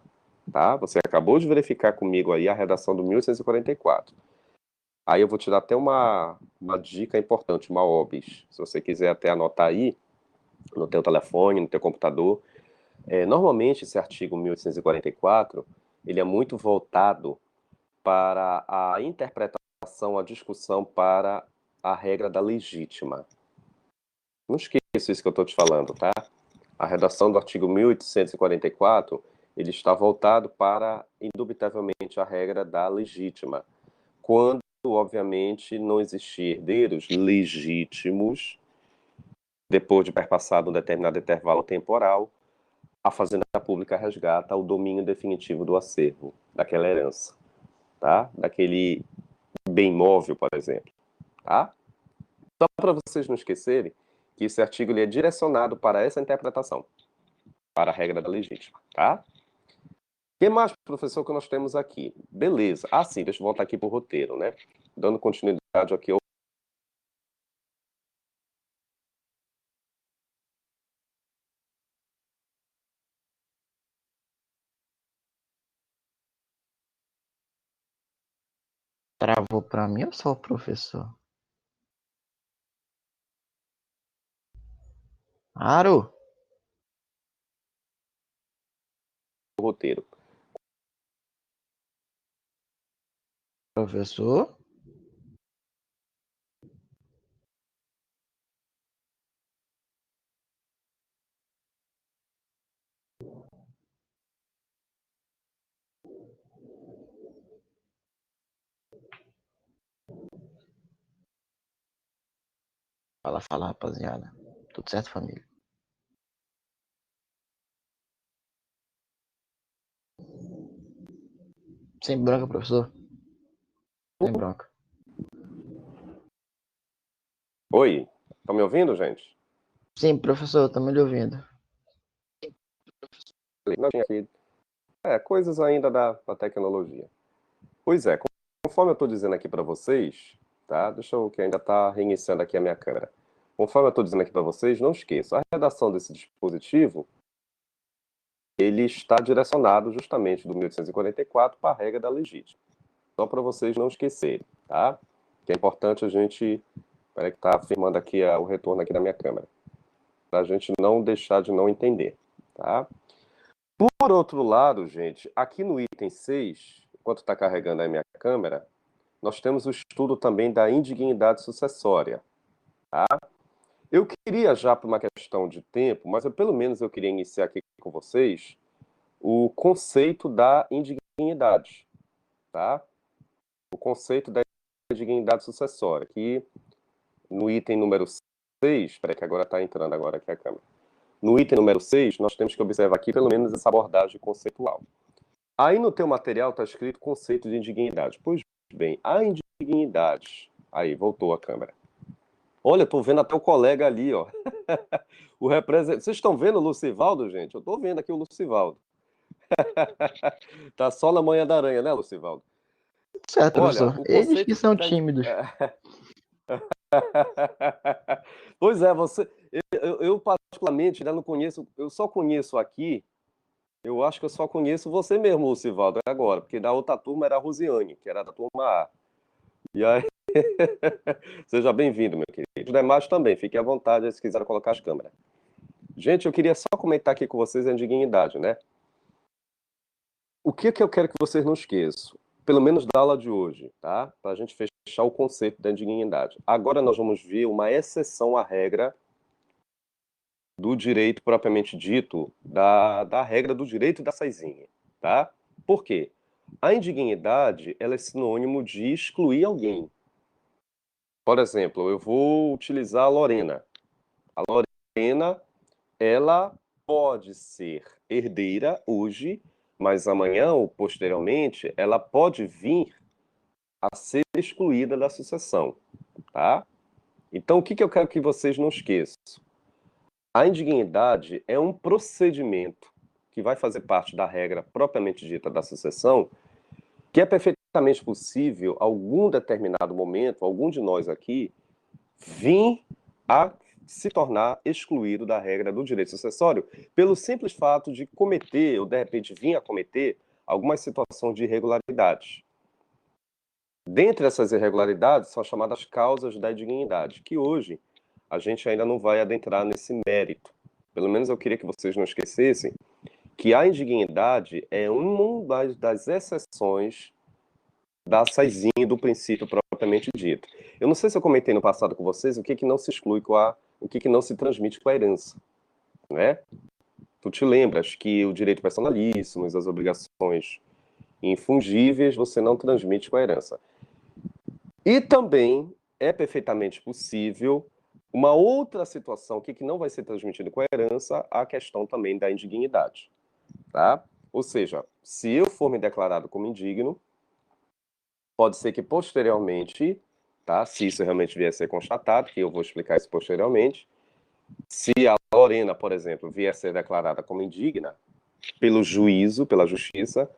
tá? Você acabou de verificar comigo aí a redação do 1844. Aí eu vou te dar até uma dica importante, uma OBIS. Se você quiser até anotar aí, no teu telefone, no teu computador. Normalmente esse artigo 1844, ele é muito voltado para a interpretação, a discussão para a regra da legítima. Não esqueça isso que eu estou te falando, tá? A redação do artigo 1844, ele está voltado para, indubitavelmente, a regra da legítima. Quando, obviamente, não existir herdeiros legítimos, depois de perpassado um determinado intervalo temporal, a Fazenda Pública resgata o domínio definitivo do acervo, daquela herança, tá? Daquele bem móvel, por exemplo, tá? Só para vocês não esquecerem que esse artigo ele é direcionado para essa interpretação, para a regra da legítima, tá? O que mais, professor, que nós temos aqui? Beleza. Ah, sim, deixa eu voltar aqui para o roteiro, né? Dando continuidade aqui ao... Travou pra mim ou só o professor? Aro, roteiro. professor? Fala, fala, rapaziada. Tudo certo, família? Sem bronca, professor? Sem bronca. Oi, estão me ouvindo, gente? Sim, professor, tô me ouvindo. Não tinha aqui. Coisas ainda da tecnologia. Pois é, conforme eu estou dizendo aqui para vocês, tá? Deixa eu que ainda está reiniciando aqui a minha câmera. Conforme eu estou dizendo aqui para vocês, não esqueça, a redação desse dispositivo, ele está direcionado justamente do 1844 para a regra da legítima. Só para vocês não esquecerem, tá? Que é importante a gente... Peraí que está afirmando aqui o retorno aqui da minha câmera. Para a gente não deixar de não entender, tá? Por outro lado, gente, aqui no item 6, enquanto está carregando a minha câmera, nós temos o estudo também da indignidade sucessória. Eu queria já, por uma questão de tempo, mas pelo menos eu queria iniciar aqui com vocês o conceito da indignidade, tá? O conceito da indignidade sucessória, que no item número 6, espera que agora está entrando agora aqui a câmera. No item número 6, nós temos que observar aqui pelo menos essa abordagem conceitual. Aí no teu material está escrito conceito de indignidade. Pois bem, a indignidade... Aí, voltou a câmera. Olha, estou vendo até o colega ali, ó. O representante. Vocês estão vendo o Lucivaldo, gente? Eu estou vendo aqui o Lucivaldo. Tá só na manhã da aranha, né, Lucivaldo? Certo, Olha, professor. o Eles que conceito são da... tímidos. Pois é, você... Eu particularmente ainda não conheço, eu só conheço aqui, eu acho que eu só conheço você mesmo, Lucivaldo, agora, porque da outra turma era a Rosiane, que era da turma A. E aí, seja bem-vindo, meu querido. Os demais também, fiquem à vontade se quiserem colocar as câmeras. Gente, eu queria só comentar aqui com vocês a indignidade, né? O que que eu quero que vocês não esqueçam? Pelo menos da aula de hoje, tá? Para a gente fechar o conceito da indignidade. Agora nós vamos ver uma exceção à regra do direito propriamente dito, da regra do direito da saisinha, tá? Por quê? A indignidade, ela é sinônimo de excluir alguém. Por exemplo, eu vou utilizar a Lorena. A Lorena, ela pode ser herdeira hoje, mas amanhã ou posteriormente ela pode vir a ser excluída da sucessão, tá? Então, o que que eu quero que vocês não esqueçam? A indignidade é um procedimento que vai fazer parte da regra propriamente dita da sucessão, que é perfeitamente possível, algum determinado momento, algum de nós aqui, vir a se tornar excluído da regra do direito sucessório pelo simples fato de cometer, ou de repente vir a cometer, algumas situações de irregularidades. Dentre essas irregularidades são as chamadas causas da indignidade, que hoje a gente ainda não vai adentrar nesse mérito. Pelo menos eu queria que vocês não esquecessem que a indignidade é uma das exceções da açaizinha do princípio propriamente dito. Eu não sei se eu comentei no passado com vocês o que não se exclui o que não se transmite com a herança, né? Tu te lembras que o direito personalíssimo, as obrigações infungíveis, você não transmite com a herança. E também é perfeitamente possível uma outra situação que não vai ser transmitida com a herança, a questão também da indignidade, tá? Ou seja, se eu for me declarado como indigno, pode ser que posteriormente, tá? Se isso realmente vier a ser constatado, que eu vou explicar isso posteriormente, se a Lorena, por exemplo, vier a ser declarada como indigna, pelo juízo, pela justiça,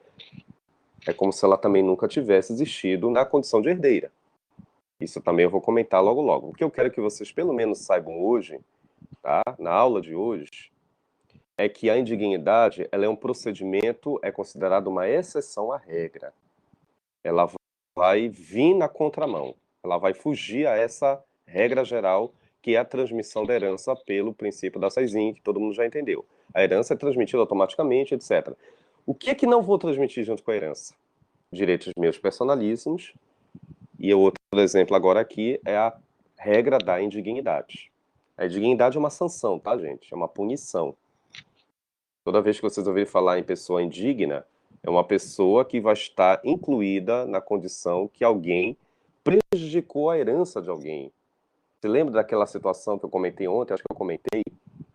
é como se ela também nunca tivesse existido na condição de herdeira. Isso também eu vou comentar logo logo. O que eu quero que vocês pelo menos saibam hoje, tá? Na aula de hoje, é que a indignidade, ela é um procedimento, é considerado uma exceção à regra. Ela vai vir na contramão. Ela vai fugir a essa regra geral, que é a transmissão da herança pelo princípio da Saizinho, que todo mundo já entendeu. A herança é transmitida automaticamente, etc. O que é que não vou transmitir junto com a herança? Direitos meus personalíssimos. E o outro exemplo agora aqui é a regra da indignidade. A indignidade é uma sanção, tá, gente? É uma punição. Toda vez que vocês ouvirem falar em pessoa indigna, é uma pessoa que vai estar incluída na condição que alguém prejudicou a herança de alguém. Você lembra daquela situação que eu comentei ontem? Acho que eu comentei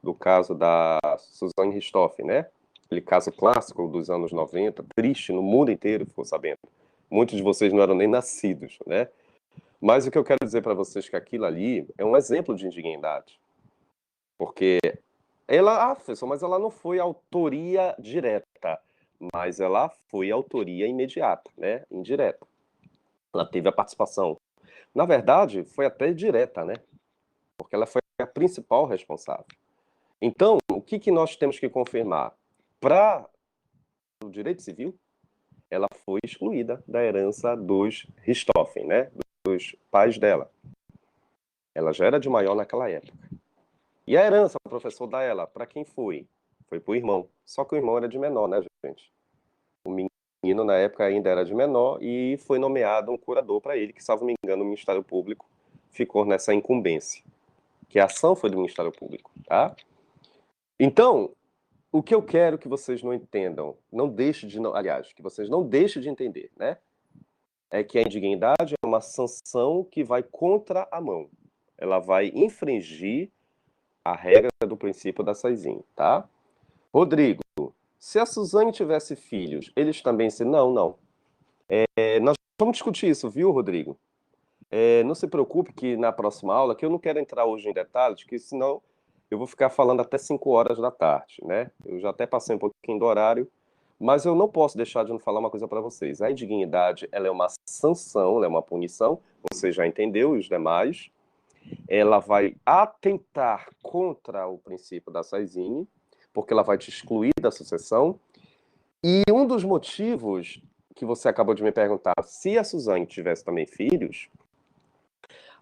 do caso da Suzanne Richthofen, né? Aquele caso clássico dos anos 90, triste no mundo inteiro, ficou sabendo. Muitos de vocês não eram nem nascidos, né? Mas o que eu quero dizer para vocês é que aquilo ali é um exemplo de indignidade. Porque ela, professor, mas ela não foi autoria direta, mas ela foi autoria imediata, né? Indireta. Ela teve a participação. Na verdade, foi até direta, né? Porque ela foi a principal responsável. Então, o que nós temos que confirmar? Para o direito civil, ela foi excluída da herança dos Richthofen, né? Dos pais dela. Ela já era de maior naquela época. E a herança, o professor dá ela, para quem foi? Foi para o irmão. Só que o irmão era de menor, né, gente? O menino, na época, ainda era de menor e foi nomeado um curador para ele, que, salvo me engano, o Ministério Público ficou nessa incumbência. Que a ação foi do Ministério Público, tá? Então, o que eu quero que vocês não entendam, não deixe de, aliás, que vocês não deixem de entender, né? É que a indignidade é uma sanção que vai contra a mão. Ela vai infringir a regra do princípio da Saizinho, tá? Rodrigo, se a Suzane tivesse filhos, eles também se... Não, não. Nós vamos discutir isso, viu, Rodrigo? Não se preocupe que na próxima aula, que eu não quero entrar hoje em detalhes, que senão eu vou ficar falando até 5 horas da tarde, né? Eu já até passei um pouquinho do horário, mas eu não posso deixar de não falar uma coisa para vocês. A indignidade, ela é uma sanção, ela é uma punição, você já entendeu, e os demais. Ela vai atentar contra o princípio da Saizinho, porque ela vai te excluir da sucessão. E um dos motivos que você acabou de me perguntar, se a Suzane tivesse também filhos,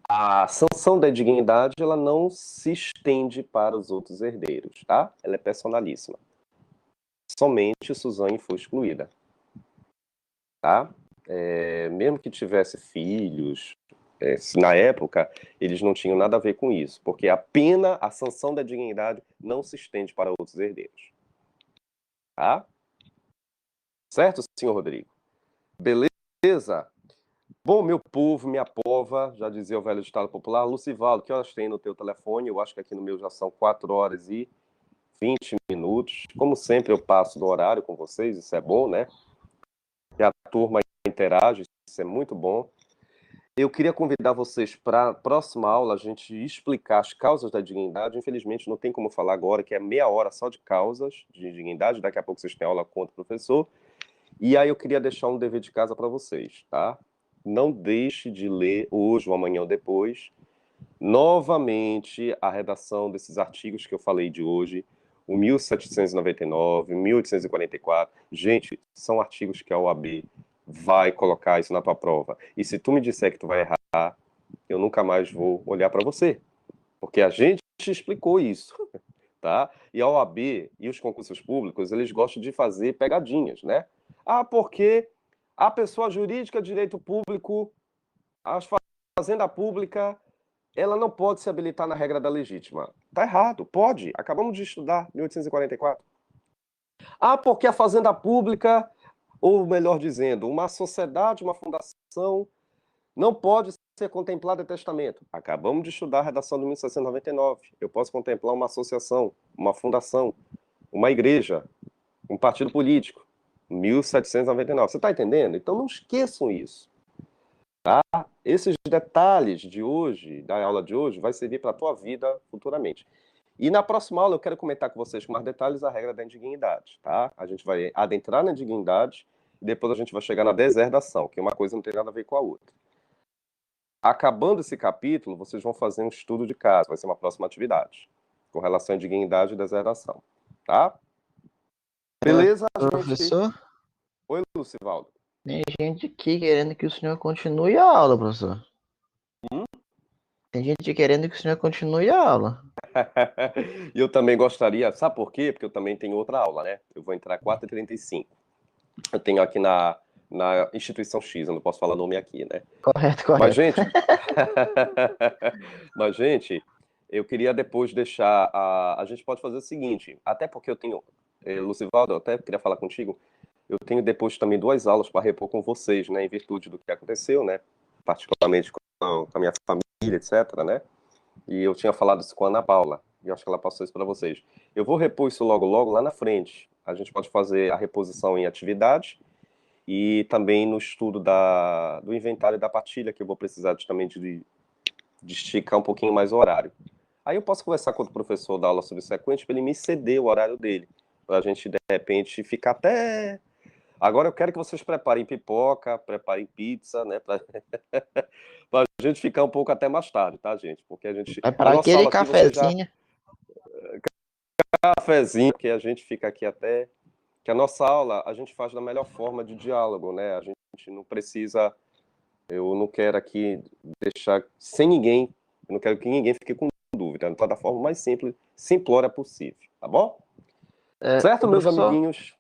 a sanção da indignidade ela não se estende para os outros herdeiros, tá? Ela é personalíssima. Somente Suzane foi excluída, tá? Mesmo que tivesse filhos, na época, eles não tinham nada a ver com isso, porque a pena, a sanção da dignidade não se estende para outros herdeiros. Tá? Certo, senhor Rodrigo? Beleza? Bom, meu povo, minha pova, já dizia o velho ditado popular. Lucivaldo, que horas tem no teu telefone? Eu acho que aqui no meu já são 4 horas e 20 minutos. Como sempre, eu passo do horário com vocês, isso é bom, né? Que a turma interage, isso é muito bom. Eu queria convidar vocês para a próxima aula a gente explicar as causas da dignidade. Infelizmente, não tem como falar agora, que é meia hora só de causas de dignidade. Daqui a pouco vocês têm aula com outro professor. E aí eu queria deixar um dever de casa para vocês, tá? Não deixe de ler hoje ou amanhã ou depois, novamente, a redação desses artigos que eu falei de hoje, o 1799, 1844. Gente, são artigos que a OAB vai colocar isso na tua prova. E se tu me disser que tu vai errar, eu nunca mais vou olhar para você, porque a gente explicou isso, tá? E a OAB e os concursos públicos, eles gostam de fazer pegadinhas, né? Ah, porque a pessoa jurídica, direito público, a fazenda pública, ela não pode se habilitar na regra da legítima. Tá errado, pode. Acabamos de estudar 1844. Ah, porque a fazenda pública, ou melhor dizendo, uma sociedade, uma fundação, não pode ser contemplada em testamento. Acabamos de estudar a redação de 1699. Eu posso contemplar uma associação, uma fundação, uma igreja, um partido político. 1799. Você está entendendo? Então não esqueçam isso. Tá? Esses detalhes de hoje, da aula de hoje, vai servir para a tua vida futuramente. E na próxima aula eu quero comentar com vocês com mais detalhes a regra da indignidade, tá? A gente vai adentrar na indignidade e depois a gente vai chegar na deserdação, que uma coisa não tem nada a ver com a outra. Acabando esse capítulo, vocês vão fazer um estudo de caso, vai ser uma próxima atividade, com relação à indignidade e deserdação, tá? Beleza, gente? Professor, Oi, Lucivaldo. tem gente aqui querendo que o senhor continue a aula, professor. Tem gente querendo que o senhor continue a aula. E eu também gostaria, sabe por quê? Porque eu também tenho outra aula, né? Eu vou entrar 4h35. Eu tenho aqui na instituição X, eu não posso falar nome aqui, né? Correto, correto. Mas, gente, eu queria depois deixar. A gente pode fazer o seguinte, até porque eu tenho. Lucivaldo, eu até queria falar contigo. Eu tenho depois também 2 aulas para repor com vocês, né? Em virtude do que aconteceu, né? Particularmente com a minha família, etc., né? E eu tinha falado isso com a Ana Paula, e eu acho que ela passou isso para vocês. Eu vou repor isso logo, logo lá na frente. A gente pode fazer a reposição em atividade e também no estudo do inventário da partilha, que eu vou precisar também de esticar um pouquinho mais o horário. Aí eu posso conversar com o professor da aula subsequente para ele me ceder o horário dele, para a gente, de repente, ficar até... Agora eu quero que vocês preparem pipoca, preparem pizza, né, para a gente ficar um pouco até mais tarde, tá, gente? Porque a gente... Vai para aquele cafezinho. Cafezinho, que a gente fica aqui até... Que a nossa aula a gente faz da melhor forma de diálogo, né? A gente não precisa... Eu não quero aqui deixar sem ninguém... Eu não quero que ninguém fique com dúvida. Então, da forma mais simples, simplória possível, tá bom? Certo, meus amiguinhos?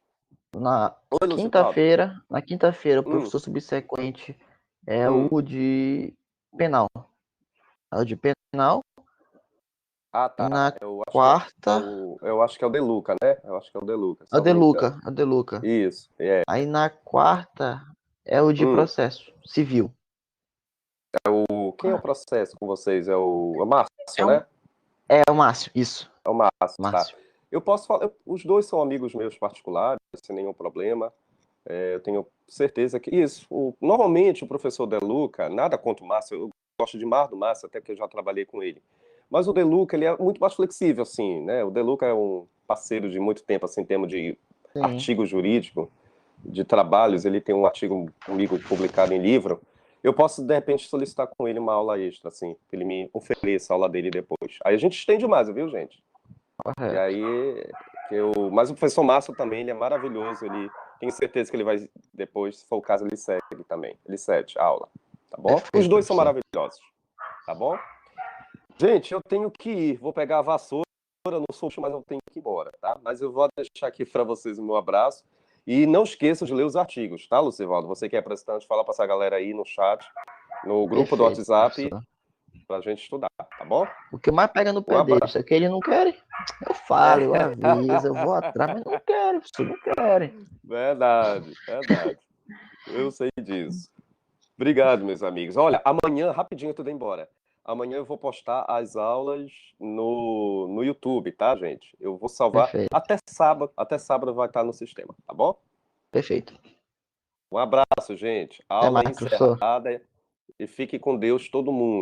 Na Oi, quinta-feira, o professor subsequente é o de penal. É o de penal. Ah, tá. Na quarta... Eu acho que é o Deluca, né? Eu acho que é o Deluca. É o Deluca. Isso, é. Aí na quarta é o de processo civil. Quem é o processo com vocês? É o Márcio, né? É o Márcio, isso. É o Márcio, tá. Eu posso falar... Os dois são amigos meus particulares, sem nenhum problema. Eu tenho certeza que... Isso. Normalmente, o professor Deluca, nada contra o Márcio, eu gosto demais do Márcio, até porque eu já trabalhei com ele. Mas o Deluca, ele é muito mais flexível, assim, né? O Deluca é um parceiro de muito tempo, assim, em termos de artigo jurídico, de trabalhos. Ele tem um artigo comigo publicado em livro. Eu posso, de repente, solicitar com ele uma aula extra, assim, que ele me ofereça a aula dele depois. Aí a gente estende mais, viu, gente? Correto. E aí, mas o professor Márcio também, ele é maravilhoso, ele... Tenho certeza que ele vai, depois, se for o caso, ele segue também. Ele cede a aula, tá bom? Perfeito, os dois professor. são maravilhosos, tá bom? Gente, eu tenho que ir. Vou pegar a vassoura, não sou, mas eu tenho que ir embora, tá? Mas eu vou deixar aqui para vocês o meu abraço. E não esqueçam de ler os artigos, tá, Lucivaldo? Você que é prestante, fala para essa galera aí no chat, no grupo do WhatsApp, para a gente estudar, tá bom? O que mais pega no pé deles é que eles não querem. Eu falo, eu aviso, eu vou atrás, mas não querem, professor, não querem. Verdade. Eu sei disso. Obrigado, meus amigos. Olha, amanhã, rapidinho, eu tô indo embora. Amanhã eu vou postar as aulas no YouTube, tá, gente? Eu vou salvar até sábado vai estar no sistema, tá bom? Perfeito. Um abraço, gente. Aula encerrada. E fique com Deus todo mundo.